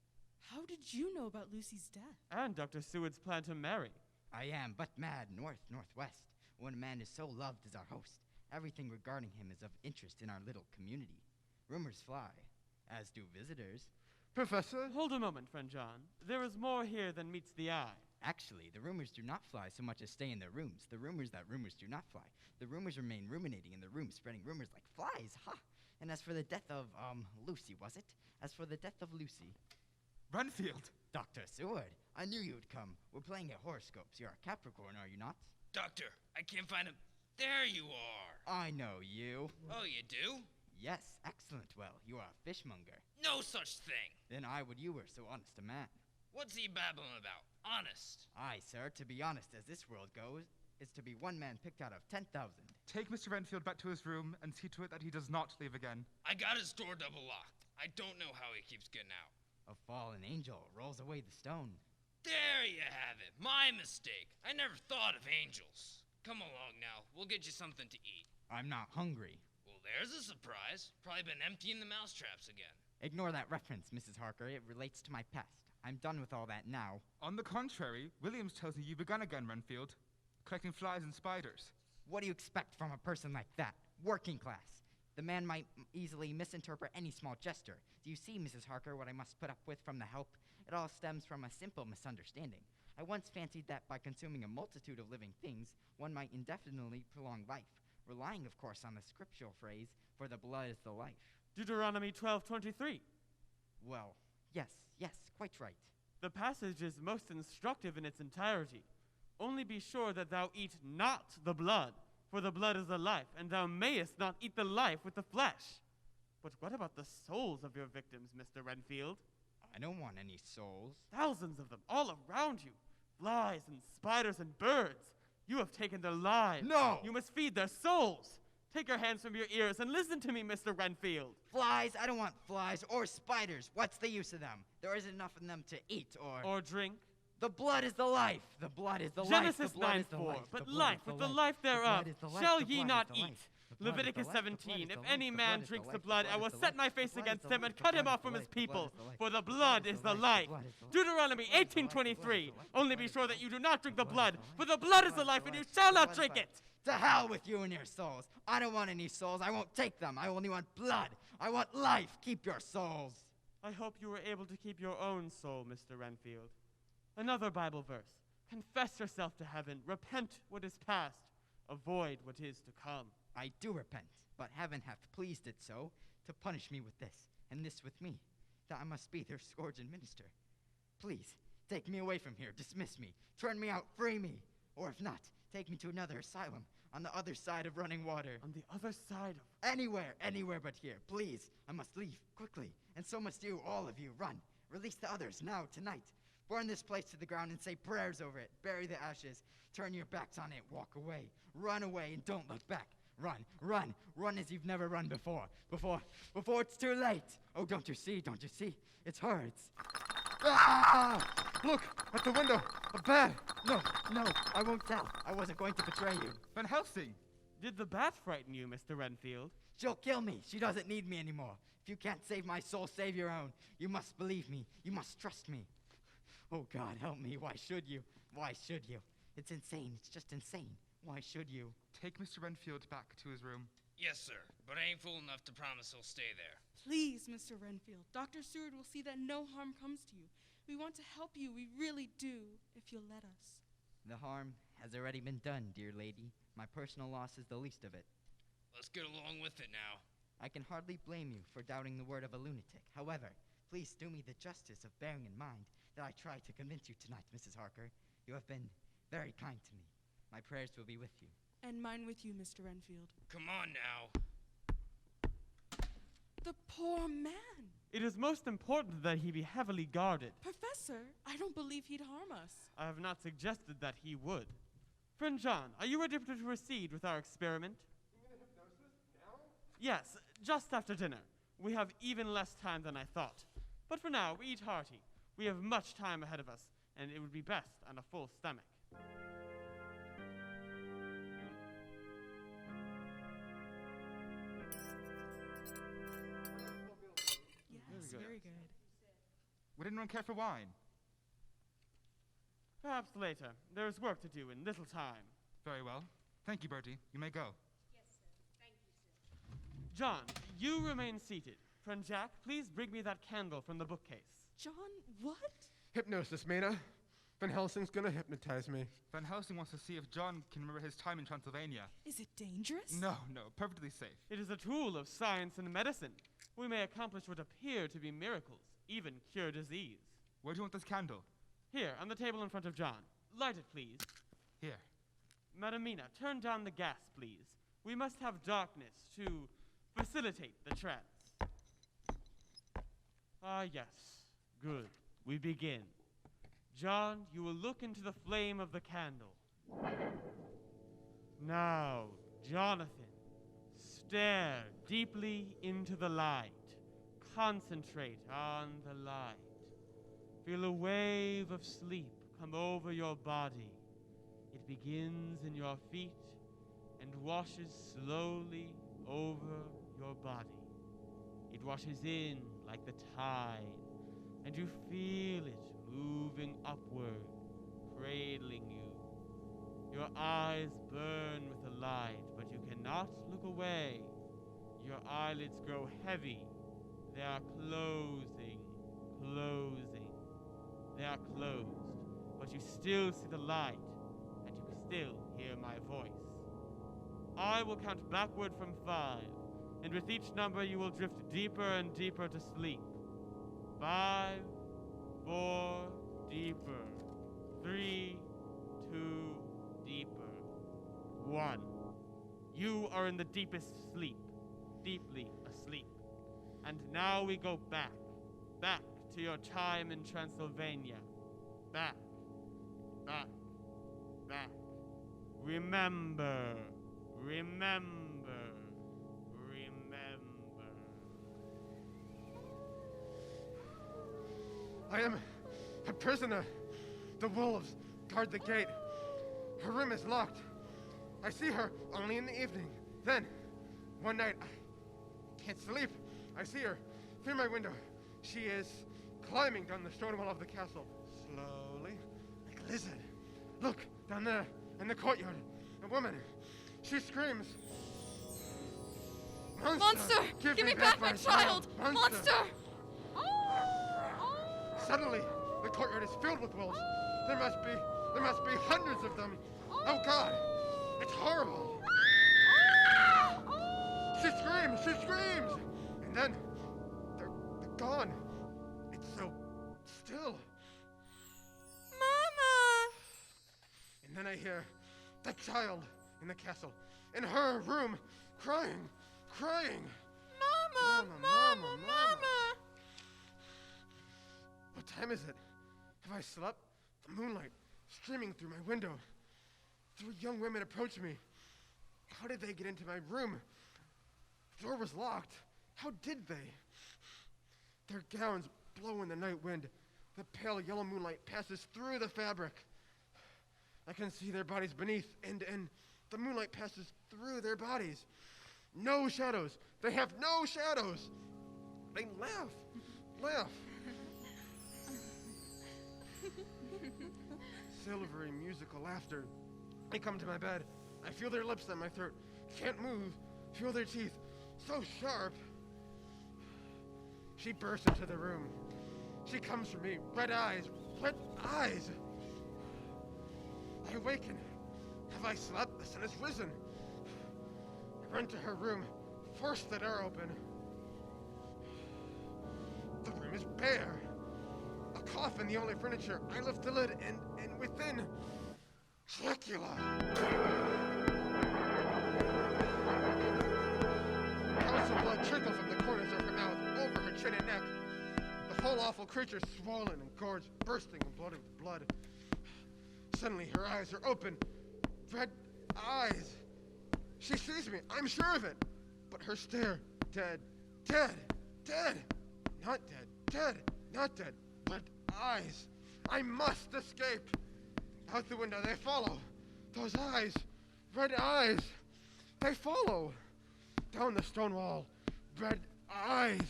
How did you know about Lucy's death? And Dr. Seward's plan to marry. I am but mad northwest. When a man is so loved as our host, everything regarding him is of interest in our little community. Rumors fly, as do visitors. Professor? Hold a moment, friend John. There is more here than meets the eye. Actually, the rumors do not fly so much as stay in their rooms. The rumors that rumors do not fly. The rumors remain ruminating in the room, spreading rumors like flies, ha! And as for the death of, Lucy, was it? As for the death of Lucy... Renfield! Dr. Seward, I knew you would come. We're playing at horoscopes. You're a Capricorn, are you not? Doctor, I can't find him. There you are. I know you. Oh, you do? Yes, excellent. Well, you are a fishmonger. No such thing. Then I would you were so honest a man. What's he babbling about? Honest. Aye, sir, to be honest as this world goes, is to be one man picked out of 10,000. Take Mr. Renfield back to his room and see to it that he does not leave again. I got his door double locked. I don't know how he keeps getting out. A fallen angel rolls away the stone. There you have it. My mistake. I never thought of angels. Come along now. We'll get you something to eat. I'm not hungry. Well, there's a surprise. Probably been emptying the mousetraps again. Ignore that reference, Mrs. Harker. It relates to my past. I'm done with all that now. On the contrary, Williams tells me you've begun again, Renfield. Collecting flies and spiders. What do you expect from a person like that? Working class. The man might easily misinterpret any small gesture. Do you see, Mrs. Harker, what I must put up with from the help? It all stems from a simple misunderstanding. I once fancied that by consuming a multitude of living things, one might indefinitely prolong life, relying, of course, on the scriptural phrase, for the blood is the life. Deuteronomy 12:23. Well, yes, quite right. The passage is most instructive in its entirety. Only be sure that thou eat not the blood, for the blood is the life, and thou mayest not eat the life with the flesh. But what about the souls of your victims, Mr. Renfield? I don't want any souls. Thousands of them, all around you. Flies and spiders and birds. You have taken their lives. No! You must feed their souls. Take your hands from your ears and listen to me, Mr. Renfield. Flies? I don't want flies or spiders. What's the use of them? There isn't enough of them to eat Or drink. The blood is the life. The blood is the life. Genesis The blood 9:4. is the life. But The blood life is the with the life. life The thereof blood is the life. shall The ye blood not is the life. eat. The blood is the Leviticus life. The blood 17. is If the any life. man The blood drinks is the the blood, life. I The will blood is set the my life. face The blood is against the him life. and The cut blood him is off the from his life. The blood people. is the life. For the The blood blood is is the the life. life. The blood is the life. Deuteronomy The blood is the life. 18:23. The blood is the life. Only The be blood sure is that the you do life. not drink the The blood blood, is the for life. the blood The is the blood life, is and the you life. shall The not blood is drink the it. life. To hell with you and your souls. I don't want any souls. I won't take them. I only want blood. I want life. Keep your souls. I hope you were able to keep your own soul, Mr. Renfield. Another Bible verse. Confess yourself to heaven. Repent what is past. Avoid what is to come. I do repent, but heaven hath pleased it so to punish me with this, and this with me, that I must be their scourge and minister. Please, take me away from here, dismiss me, turn me out, free me, or if not, take me to another asylum on the other side of running water. On the other side of... Anywhere but here. Please, I must leave, quickly, and so must you, all of you. Run, release the others, now, tonight. Burn this place to the ground and say prayers over it. Bury the ashes, turn your backs on it, walk away. Run away and don't look back. Run as you've never run before. Before it's too late. Oh, don't you see? It's her, Look, at the window, a bat. No, I won't tell. I wasn't going to betray you. Van Helsing! Did the bat frighten you, Mr. Renfield? She'll kill me. She doesn't need me anymore. If you can't save my soul, save your own. You must believe me. You must trust me. Oh, God, help me. Why should you? It's insane. It's just insane. Why should you? Take Mr. Renfield back to his room. Yes, sir, but I ain't fool enough to promise he'll stay there. Please, Mr. Renfield. Dr. Seward will see that no harm comes to you. We want to help you. We really do, if you'll let us. The harm has already been done, dear lady. My personal loss is the least of it. Let's get along with it now. I can hardly blame you for doubting the word of a lunatic. However, please do me the justice of bearing in mind that I tried to convince you tonight, Mrs. Harker. You have been very kind to me. My prayers will be with you. And mine with you, Mr. Renfield. Come on now. The poor man. It is most important that he be heavily guarded. Professor, I don't believe he'd harm us. I have not suggested that he would. Friend John, are you ready to proceed with our experiment? Yes, just after dinner. We have even less time than I thought. But for now, we eat hearty. We have much time ahead of us, and it would be best on a full stomach. Yes, good. very good. Would anyone care for wine? Perhaps later. There is work to do in little time. Very well. Thank you, Bertie. You may go. John, you remain seated. Friend Jack, please bring me that candle from the bookcase. John, what? Hypnosis, Mina. Van Helsing's gonna hypnotize me. Van Helsing wants to see if John can remember his time in Transylvania. Is it dangerous? No, perfectly safe. It is a tool of science and medicine. We may accomplish what appear to be miracles, even cure disease. Where do you want this candle? Here, on the table in front of John. Light it, please. Here. Madam Mina, turn down the gas, please. We must have darkness to facilitate the trance. Ah, yes. Good. We begin. John, you will look into the flame of the candle. Now, Jonathan, stare deeply into the light. Concentrate on the light. Feel a wave of sleep come over your body. It begins in your feet and washes slowly over your body. It washes in like the tide, and you feel it moving upward, cradling you. Your eyes burn with the light, but you cannot look away. Your eyelids grow heavy. They are closing. They are closed, but you still see the light, and you can still hear my voice. I will count backward from 5, and with each number you will drift deeper and deeper to sleep. 5, 4, deeper. 3, 2, deeper. 1. You are in the deepest sleep, deeply asleep. And now we go back to your time in Transylvania. Back. Remember. I am a prisoner. The wolves guard the gate. Her room is locked. I see her only in the evening. Then, one night, I can't sleep. I see her through my window. She is climbing down the stone wall of the castle, slowly, like a lizard. Look, down there, in the courtyard, a woman. She screams. Monster! Give me back my child! Monster! Suddenly, the courtyard is filled with wolves. There must be hundreds of them. Oh God, it's horrible. She screams, and then they're gone. It's so still. Mama! And then I hear that child in the castle, in her room, crying. Mama! What time is it? Have I slept? The moonlight streaming through my window. 3 young women approach me. How did they get into my room? The door was locked. How did they? Their gowns blow in the night wind. The pale yellow moonlight passes through the fabric. I can see their bodies beneath, and the moonlight passes through their bodies. No shadows. They have no shadows. They laugh. Silvery musical laughter. They come to my bed. I feel their lips on my throat. Can't move. Feel their teeth. So sharp. She bursts into the room. She comes for me. Red eyes. I awaken. Have I slept? The sun has risen. I run to her room. Force the door open. The room is bare. A coffin, the only furniture. I lift the lid, and within, Dracula. Drops of blood trickle from the corners of her mouth, over her chin and neck. The whole awful creature swollen and gorged, bursting and bloated with blood. Suddenly, her eyes are open. Red eyes. She sees me, I'm sure of it. But her stare, dead. Not dead. Red eyes. I must escape. Out the window, they follow. Those eyes, red eyes, they follow. Down the stone wall, red eyes.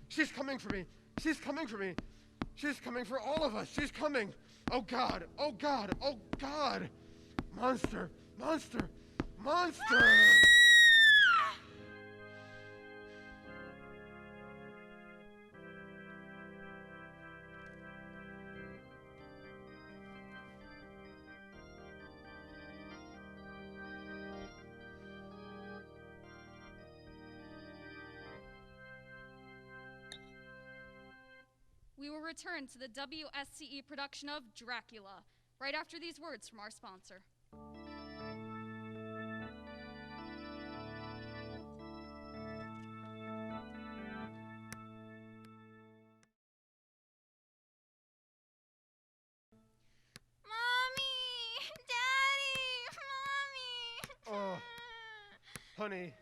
She's coming for me. She's coming for all of us. She's coming. Oh God. Monster. We will return to the WSCE production of Dracula right after these words from our sponsor. Oh, honey,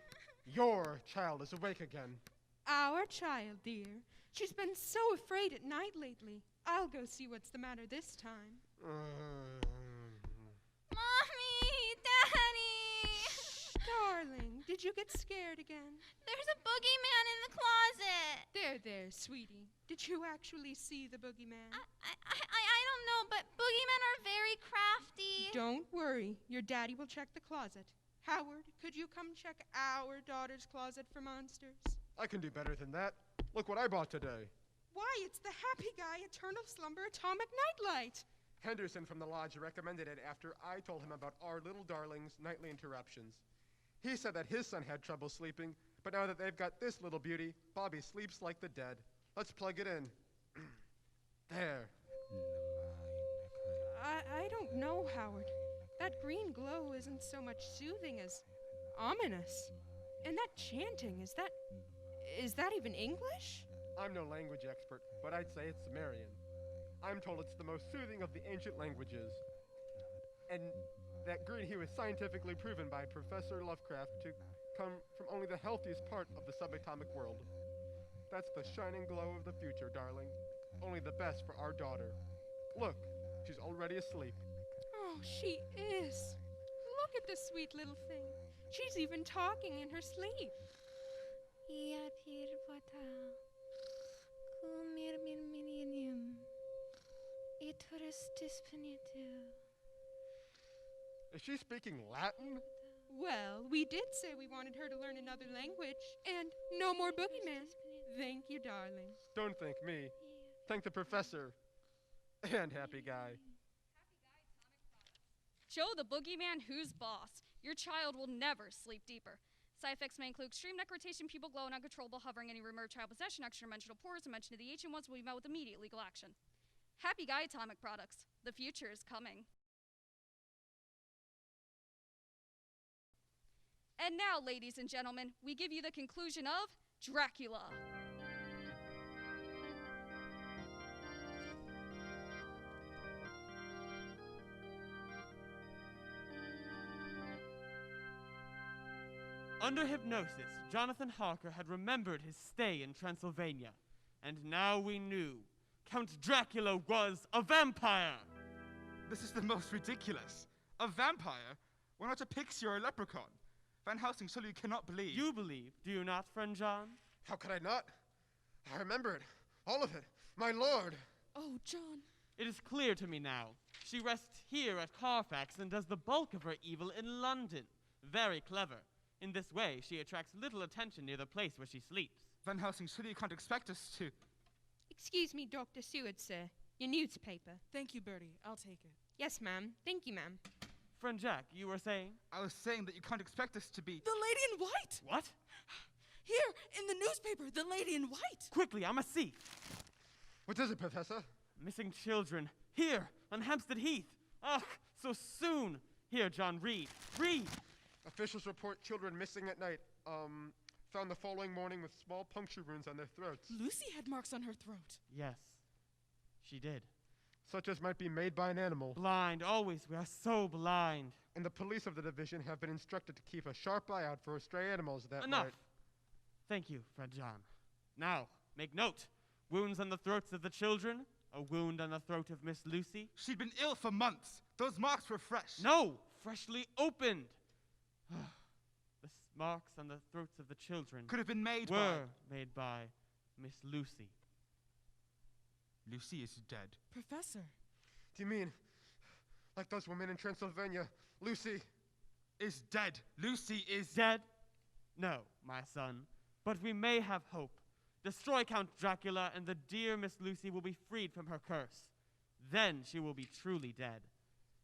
your child is awake again. Our child, dear. She's been so afraid at night lately. I'll go see what's the matter this time. Mommy! Daddy! Shh, darling. Did you get scared again? There's a boogeyman in the closet! There, sweetie. Did you actually see the boogeyman? I don't know, but boogeymen are very crafty. Don't worry. Your daddy will check the closet. Howard, could you come check our daughter's closet for monsters? I can do better than that. Look what I bought today. Why, it's the Happy Guy Eternal Slumber Atomic Nightlight. Henderson from the lodge recommended it after I told him about our little darling's nightly interruptions. He said that his son had trouble sleeping, but now that they've got this little beauty, Bobby sleeps like the dead. Let's plug it in. There. I don't know, Howard. That green glow isn't so much soothing as ominous. And that chanting, is that even English? I'm no language expert, but I'd say it's Sumerian. I'm told it's the most soothing of the ancient languages. And that green hue is scientifically proven by Professor Lovecraft to come from only the healthiest part of the subatomic world. That's the shining glow of the future, darling. only the best for our daughter. Look, she's already asleep. Oh, she is. Look at the sweet little thing. She's even talking in her sleep. Is she speaking Latin? Well, we did say we wanted her to learn another language, and no more boogeyman. Thank you, darling. Don't thank me. Thank the professor. And Happy Guy. Joe the Boogeyman Who's Boss. Your child will never sleep deeper. Side effects may include extreme neck rotation, pupil glow, and uncontrollable hovering, any remote child possession, extra-dimensional pores, and mention of the ancient ones will be met with immediate legal action. Happy Guy Atomic Products. The future is coming. And now, ladies and gentlemen, we give you the conclusion of Dracula. Under hypnosis, Jonathan Harker had remembered his stay in Transylvania, and now we knew Count Dracula was a vampire! This is the most ridiculous. A vampire? Why not a pixie or a leprechaun? Van Helsing, surely you cannot believe. You believe, do you not, friend John? How could I not? I remember it. All of it. My lord. Oh, John. It is clear to me now. She rests here at Carfax and does the bulk of her evil in London. Very clever. In this way, she attracts little attention near the place where she sleeps. Van Helsing, surely you can't expect us to. Excuse me, Dr. Seward, sir. Your newspaper. Thank you, Bertie. I'll take it. Yes, ma'am. Thank you, ma'am. Friend Jack, you were saying? I was saying that you can't expect us to be. The lady in white! What? Here, in the newspaper, the lady in white! Quickly, I must see. What is it, Professor? Missing children. Here, on Hampstead Heath. Ugh, so soon. Here, John, read. Read! Officials report children missing at night. Found the following morning with small puncture wounds on their throats. Lucy had marks on her throat. Yes, she did. Such as might be made by an animal. Blind, always. We are so blind. And the police of the division have been instructed to keep a sharp eye out for stray animals that Enough. might... Thank you, friend John. Now, make note. Wounds on the throats of the children. A wound on the throat of Miss Lucy. She'd been ill for months. Those marks were fresh. No! Freshly opened. The marks on the throats of the children Could have been made were made by Miss Lucy. Lucy is dead. Professor. Do you mean, like those women in Transylvania, Lucy is dead. Lucy is dead? No, my son. But we may have hope. Destroy Count Dracula, and the dear Miss Lucy will be freed from her curse. Then she will be truly dead.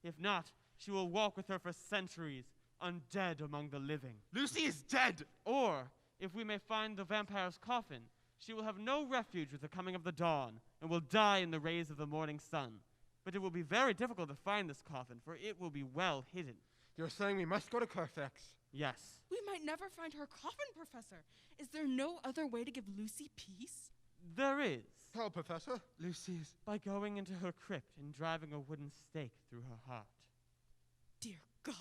If not, she will walk with her for centuries, undead among the living. Lucy is dead! Or, if we may find the vampire's coffin, she will have no refuge with the coming of the dawn, and will die in the rays of the morning sun. But it will be very difficult to find this coffin, for it will be well hidden. You're saying we must go to Carfax? Yes. We might never find her coffin, Professor. Is there no other way to give Lucy peace? There is. How, Professor? Lucy's... By going into her crypt and driving a wooden stake through her heart. Dear God.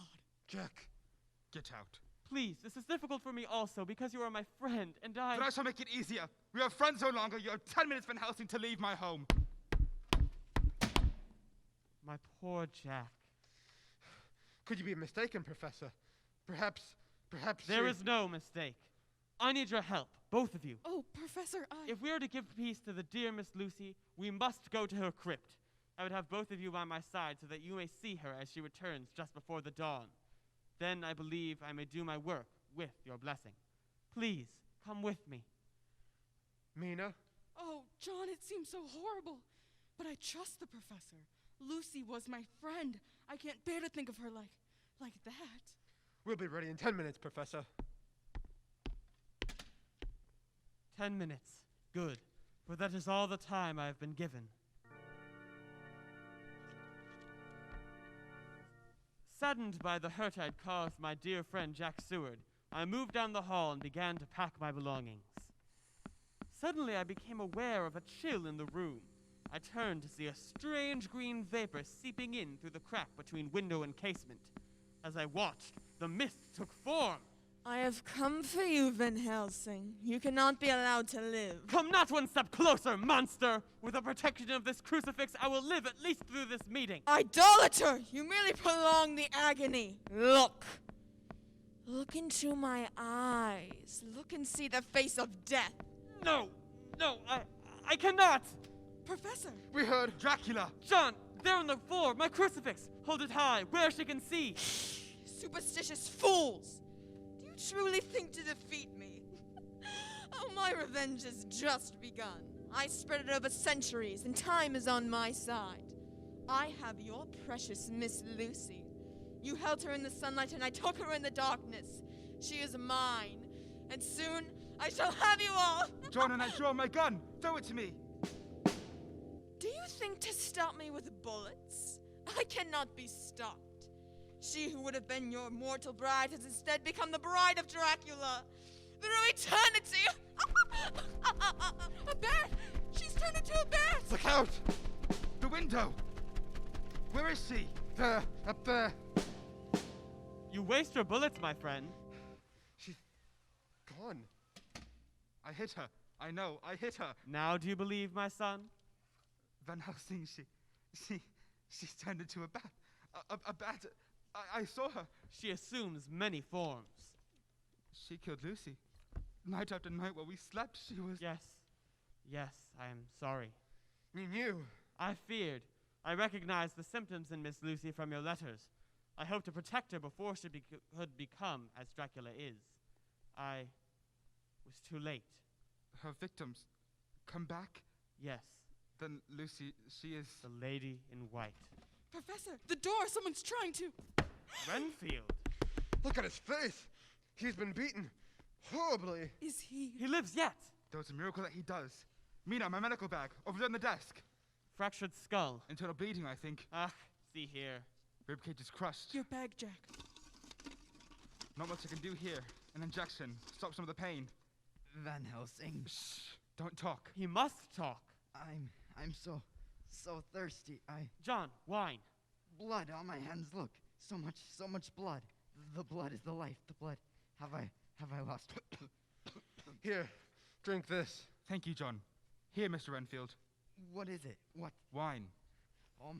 Jack. Get out. Please, this is difficult for me also, because you are my friend, and I... But I shall make it easier. We are friends no longer. You have 10 minutes, Van Helsing, to leave my home. My poor Jack. Could you be mistaken, Professor? Perhaps... There is no mistake. I need your help, both of you. Oh, Professor, If we are to give peace to the dear Miss Lucy, we must go to her crypt. I would have both of you by my side so that you may see her as she returns just before the dawn. Then I believe I may do my work with your blessing. Please, come with me. Mina? Oh, John, it seems so horrible. But I trust the Professor. Lucy was my friend. I can't bear to think of her like that. We'll be ready in 10 minutes, Professor. 10 minutes. Good, for that is all the time I have been given. Saddened by the hurt I'd caused my dear friend Jack Seward, I moved down the hall and began to pack my belongings. Suddenly I became aware of a chill in the room. I turned to see a strange green vapor seeping in through the crack between window and casement. As I watched, the mist took form. I have come for you, Van Helsing. You cannot be allowed to live. Come not one step closer, monster! With the protection of this crucifix, I will live at least through this meeting. Idolater! You merely prolong the agony. Look. Look into my eyes. Look and see the face of death. No, I cannot! Professor! We heard. Dracula! John, there on the floor, my crucifix! Hold it high, where she can see! Superstitious fools! Do you truly think to defeat me? Oh, my revenge has just begun. I spread it over centuries, and time is on my side. I have your precious Miss Lucy. You held her in the sunlight, and I took her in the darkness. She is mine, and soon I shall have you all. John, and I draw my gun. Throw it to me. Do you think to stop me with bullets? I cannot be stopped. She who would have been your mortal bride has instead become the bride of Dracula. Through eternity! A bear! She's turned into a bear! Look out! The window. Where is she? There, up there. You waste your bullets, my friend. She's gone. I hit her. I know, I hit her. Now do you believe, my son? Van Helsing, she's turned into a bat. A bat. I saw her. She assumes many forms. She killed Lucy. Night after night while we slept, she was... Yes, I am sorry. You knew. I feared. I recognized the symptoms in Miss Lucy from your letters. I hoped to protect her before she could become as Dracula is. I was too late. Her victims come back? Yes, Then Lucy, she is... the lady in white. Professor, the door! Someone's trying to... Renfield! Look at his face. He's been beaten horribly. Is he... He lives yet! There was a miracle that he does. Mina, my medical bag, over there on the desk. Fractured skull. Internal bleeding, I think. Ah, see here. Ribcage is crushed. Your bag, Jack. Not much I can do here. An injection. Stop some of the pain. Van Helsing. Shh. Don't talk. He must talk. I'm so thirsty. John, wine. Blood on my hands, look. So much blood. The blood is the life. The blood. Have I lost? Here, drink this. Thank you, John. Here, Mr. Renfield. What is it? What? Wine. All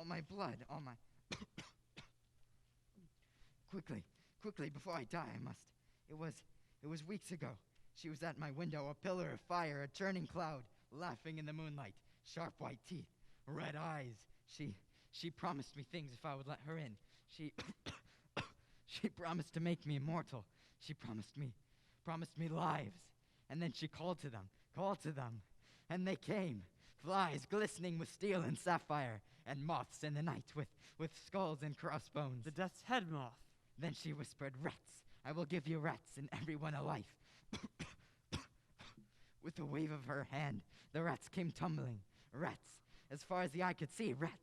my blood. All my... Quickly, before I die, I must. It was weeks ago. She was at my window, a pillar of fire, a churning cloud, laughing in the moonlight, sharp white teeth, red eyes. She promised me things if I would let her in. She promised to make me immortal. She promised me lives. And then she called to them. And they came, flies glistening with steel and sapphire, and moths in the night with skulls and crossbones. The death's head moth. Then she whispered, rats. I will give you rats and everyone a life. With a wave of her hand, the rats came tumbling. Rats, as far as the eye could see, rats.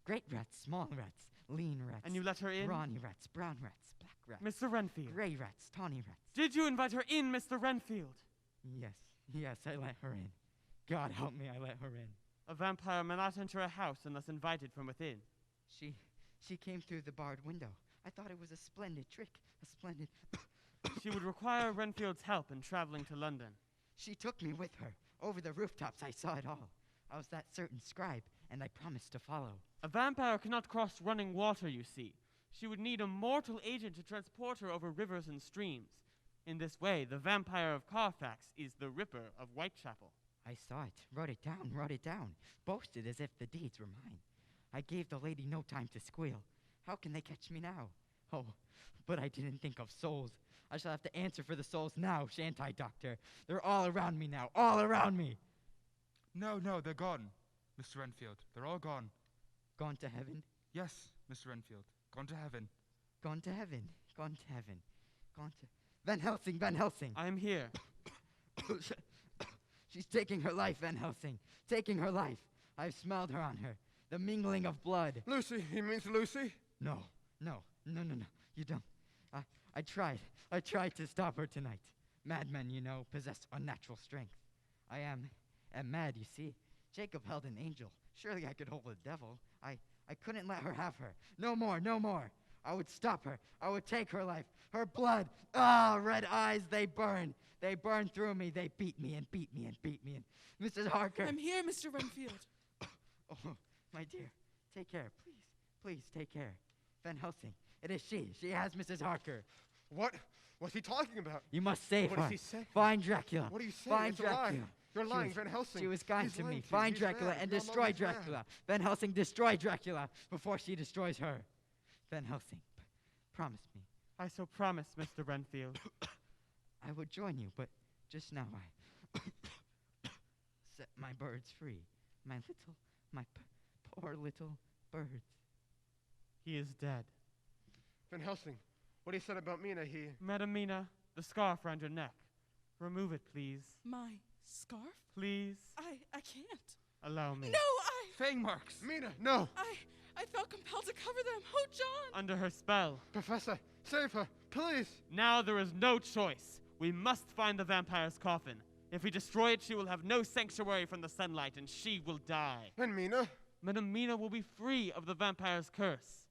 Great rats, small rats, lean rats. And you let her in? Brawny rats, brown rats, black rats. Mr. Renfield. Gray rats, tawny rats. Did you invite her in, Mr. Renfield? Yes, I let her in. God help me, I let her in. A vampire may not enter a house unless invited from within. She came through the barred window. I thought it was a splendid trick, a splendid... She would require Renfield's help in traveling to London. She took me with her. Over the rooftops, I saw it all. I was that certain scribe, and I promised to follow. A vampire cannot cross running water, you see. She would need a mortal agent to transport her over rivers and streams. In this way, the vampire of Carfax is the Ripper of Whitechapel. I saw it, wrote it down, boasted as if the deeds were mine. I gave the lady no time to squeal. How can they catch me now? Oh, but I didn't think of souls. I shall have to answer for the souls now, shan't I, Doctor? They're all around me now, all around me. No, they're gone, Mr. Renfield. They're all gone. Gone to heaven? Yes, Mr. Renfield. Gone to heaven. Gone to heaven, gone to heaven, gone to... Van Helsing! I am here. She's taking her life, Van Helsing. Taking her life. I've smelled her on her. The mingling of blood. Lucy, he means Lucy? No. You don't. I tried to stop her tonight. Madmen, you know, possess unnatural strength. I am mad, you see. Jacob held an angel. Surely I could hold a devil. I couldn't let her have her. No more. I would stop her. I would take her life. Her blood. Ah, red eyes, they burn. They burn through me. They beat me and beat me and beat me. And Mrs. Harker. I'm here, Mr. Renfield. Oh, my dear. Take care. Please. Please, take care. Van Helsing. It is she. She has Mrs. Harker. What? What's he talking about? You must save What her. does he say? Find Dracula. What are you saying? Find It's a lie. Dracula. You're She lying, was- Van Helsing. She was kind He's to me. lying to you. Find He's Dracula mad. and We all know destroy he's mad. Dracula. Van Helsing, destroy Dracula before she destroys her. Van Helsing, promise me. I so promise, Mr. Renfield. I would join you, but just now I set my birds free. My poor little birds. He is dead. Van Helsing, what he said about Mina, he... Madam Mina, the scarf round your neck. Remove it, please. My scarf? Please. I can't. Allow me. No, Fang marks. Mina, no! I felt compelled to cover them. Oh, John! Under her spell. Professor, save her, please! Now there is no choice. We must find the vampire's coffin. If we destroy it, she will have no sanctuary from the sunlight, and she will die. And Mina? Madam Mina will be free of the vampire's curse,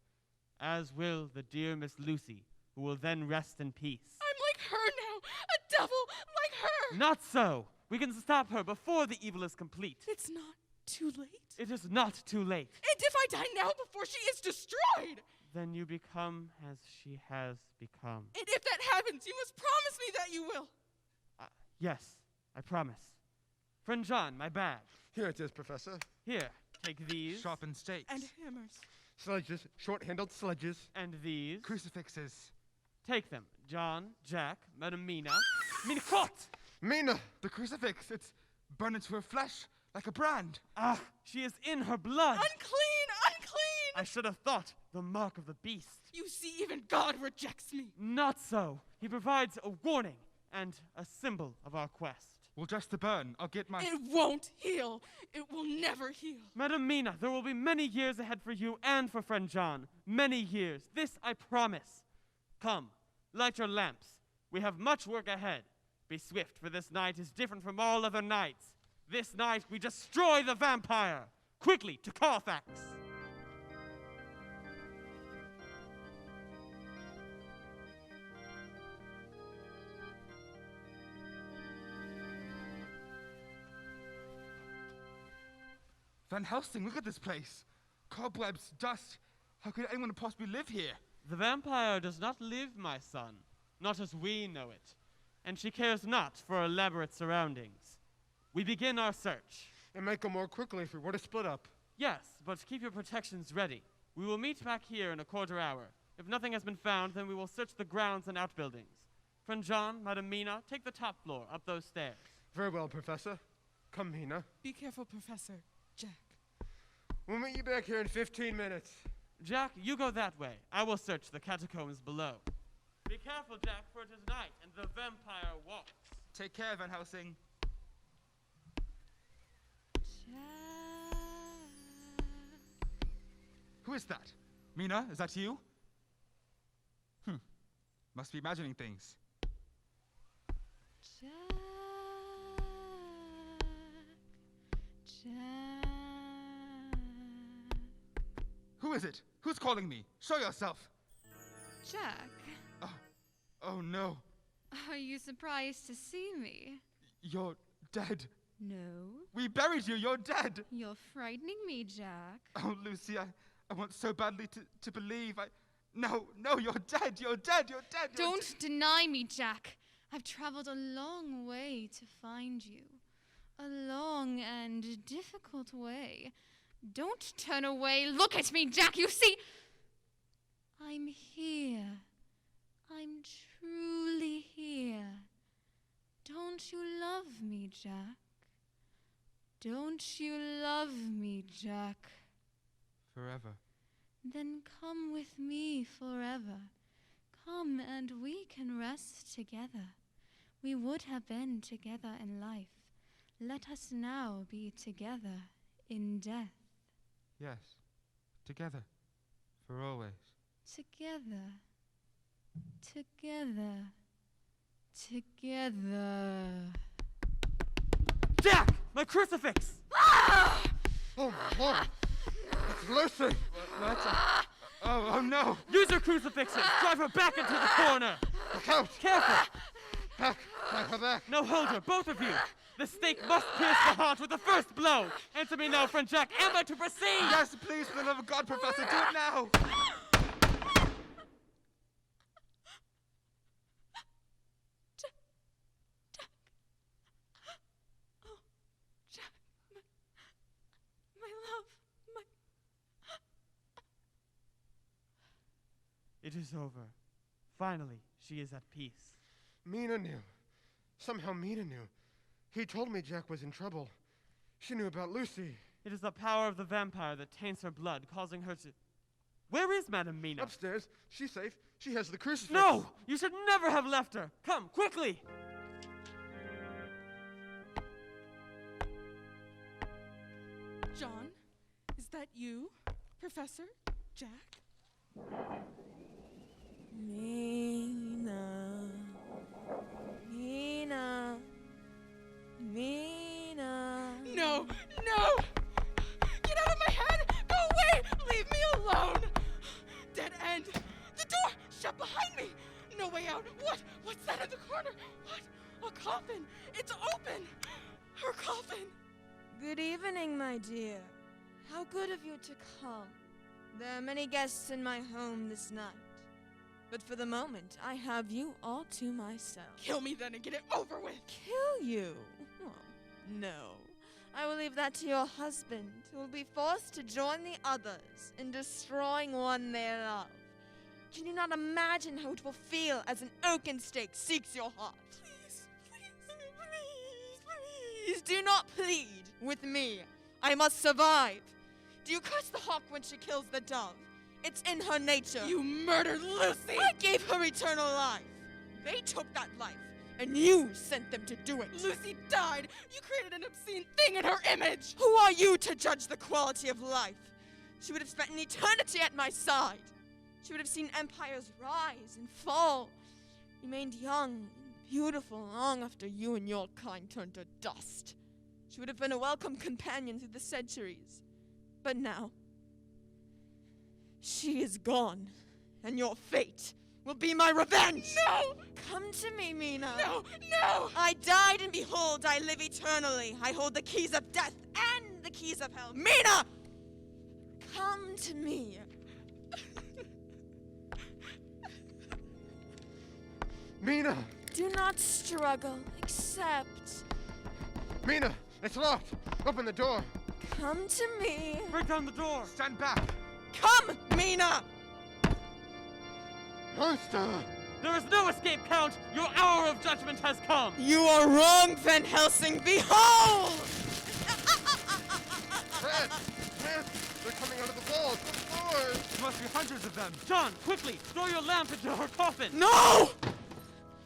as will the dear Miss Lucy, who will then rest in peace. I'm like her now! A devil like her! Not so! We can stop her before the evil is complete. It's not too late. It is not too late. And if I die now before she is destroyed, Then you become as she has become. and if that happens, you must promise me that you will. Yes, I promise. Friend John, my bag. Here it is, Professor. Here, take these. Sharpened stakes. And hammers. Sledges, short-handled sledges. And these. Crucifixes. Take them. John, Jack, Madam Mina. Mina, what? Mina! The crucifix, it's burned into her flesh like a brand. Ah, she is in her blood. Unclean! Unclean! I should have thought the mark of the beast. You see, even God rejects me. Not so. He provides a warning and a symbol of our quest. We'll just the burn. I'll get my... It won't heal. It will never heal. Madam Mina, there will be many years ahead for you and for friend John. Many years. This I promise. Come, light your lamps. We have much work ahead. Be swift, for this night is different from all other nights. This night we destroy the vampire. Quickly, to Carfax. Van Helsing, look at this place. Cobwebs, dust. How could anyone possibly live here? The vampire does not live, my son. Not as we know it. And she cares not for elaborate surroundings. We begin our search. It might go more quickly if we were to split up. Yes, but keep your protections ready. We will meet back here in a quarter hour. If nothing has been found, then we will search the grounds and outbuildings. Friend John, Madam Mina, take the top floor, up those stairs. Very well, Professor. Come, Mina. Be careful, Professor. Jack. We'll meet you back here in 15 minutes. Jack, you go that way. I will search the catacombs below. Be careful, Jack, for it is night, and the vampire walks. Take care, Van Helsing. Who is that? Mina, is that you? Must be imagining things. Who is it? Who's calling me? Show yourself. Jack, Oh no, are you surprised to see me? you're dead. No. We buried you, you're dead. You're frightening me, Jack. Oh, Lucy, I want so badly to believe. No, you're dead, you're dead, you're dead. you're Don't deny me, Jack. I've traveled a long way to find you. A long and difficult way. Don't turn away. Look at me, Jack. You see, I'm here. I'm truly here. Don't you love me, Jack? Don't you love me, Jack? Forever. Then come with me forever. Come and we can rest together. We would have been together in life. Let us now be together in death. Yes, together, for always. Together. Together. Together. Jack! My crucifix! Oh, my Lord! It's Lucy! What? Oh no! Use your crucifixes! Drive her back into the corner! Look out! Careful! Back! Back! No, hold her, both of you! The stake must pierce the heart with the first blow! Answer me now, friend Jack. Am I to proceed? Yes, please, for the love of God, Professor, do it now! Jack, my love, my... It is over. Finally, she is at peace. Mina knew. Somehow Mina knew. He told me Jack was in trouble. She knew about Lucy. It is the power of the vampire that taints her blood, causing her to... Where is Madame Mina? Upstairs. She's safe. She has the crucifix. No! You should never have left her! Come, quickly! John, is that you, Professor Jack? Mina. Mina. Mina. No! No! Get out of my head! Go away! Leave me alone! Dead end! The door shut behind me! No way out! What? What's that in the corner? What? A coffin! It's open! Her coffin! Good evening, my dear. How good of you to come. There are many guests in my home this night. But for the moment, I have you all to myself. Kill me then and get it over with! Kill you? Oh, no. I will leave that to your husband, who will be forced to join the others in destroying one they love. Can you not imagine how it will feel as an oaken stake seeks your heart? Please do not plead with me. I must survive. Do you curse the hawk when she kills the dove? It's in her nature. You murdered Lucy! I gave her eternal life. They took that life, and you sent them to do it. Lucy died! You created an obscene thing in her image! Who are you to judge the quality of life? She would have spent an eternity at my side. She would have seen empires rise and fall, remained young and beautiful long after you and your kind turned to dust. She would have been a welcome companion through the centuries. But now, she is gone, and your fate will be my revenge! No! Come to me, Mina. No! No! I died, and behold, I live eternally. I hold the keys of death and the keys of hell. Mina! Come to me. Mina! Do not struggle. Accept. Mina! It's locked! Open the door! Come to me. Break down the door! Stand back! Come, Mina! Monster! There is no escape, Count! Your hour of judgment has come! You are wrong, Van Helsing. Behold! Fred! Fred! They're coming out of the walls! The floors! There must be hundreds of them! John, quickly! Throw your lamp into her coffin! No!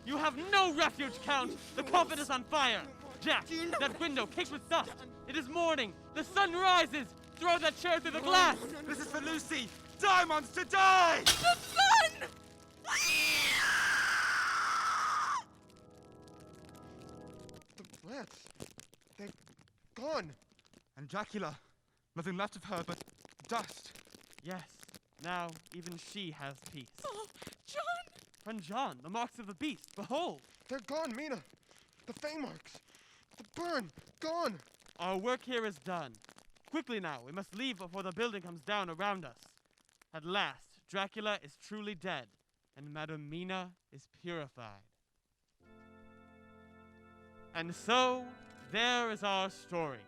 You have no refuge, Count! The coffin is on fire! Jack, that window caked with dust! It is morning! The sun rises! Throw that chair through the glass! This is for Lucy! Die, monster, die! The sun! The rats! They're gone! And Dracula. Nothing left of her but dust. Yes, now even she has peace. Oh, John! Friend John, the marks of the beast, behold! They're gone, Mina! The fang marks! The burn! Gone! Our work here is done. Quickly now, we must leave before the building comes down around us. At last, Dracula is truly dead, and Madame Mina is purified. And so, there is our story.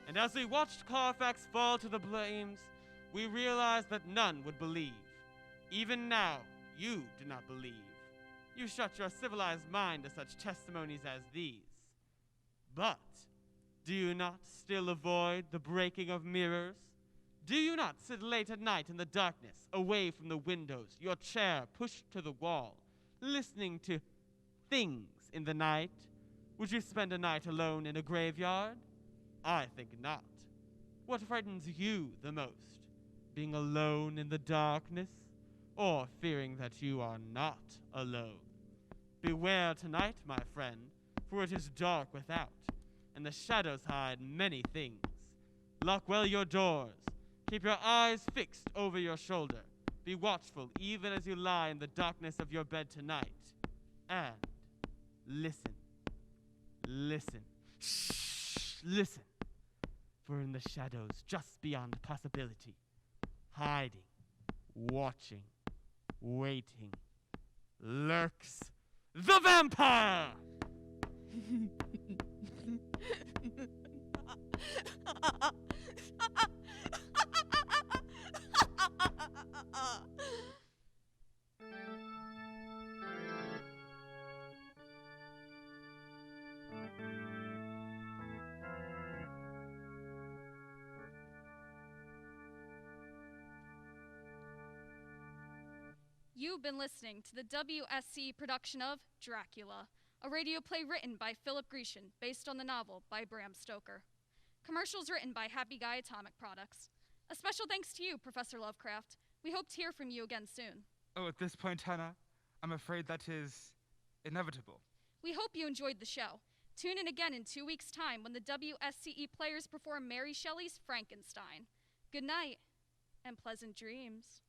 And as we watched Carfax fall to the flames, we realized that none would believe. Even now, you do not believe. You shut your civilized mind to such testimonies as these. But do you not still avoid the breaking of mirrors? Do you not sit late at night in the darkness, away from the windows, your chair pushed to the wall, listening to things in the night? Would you spend a night alone in a graveyard? I think not. What frightens you the most? Being alone in the darkness? Or fearing that you are not alone? Beware tonight, my friend, for it is dark without, and the shadows hide many things. Lock well your doors. Keep your eyes fixed over your shoulder, Be watchful even as you lie in the darkness of your bed tonight. And listen. Listen. Shh! Listen. For in the shadows just beyond possibility, hiding, watching, waiting, lurks the vampire! You've been listening to the WSC production of Dracula, a radio play written by Philip Grecian, based on the novel by Bram Stoker. Commercials written by Happy Guy Atomic Products. A special thanks to you, Professor Lovecraft. We hope to hear from you again soon. Oh, at this point, Hannah, I'm afraid that is inevitable. We hope you enjoyed the show. Tune in again in 2 weeks' time when the WSCE players perform Mary Shelley's Frankenstein. Good night, and pleasant dreams.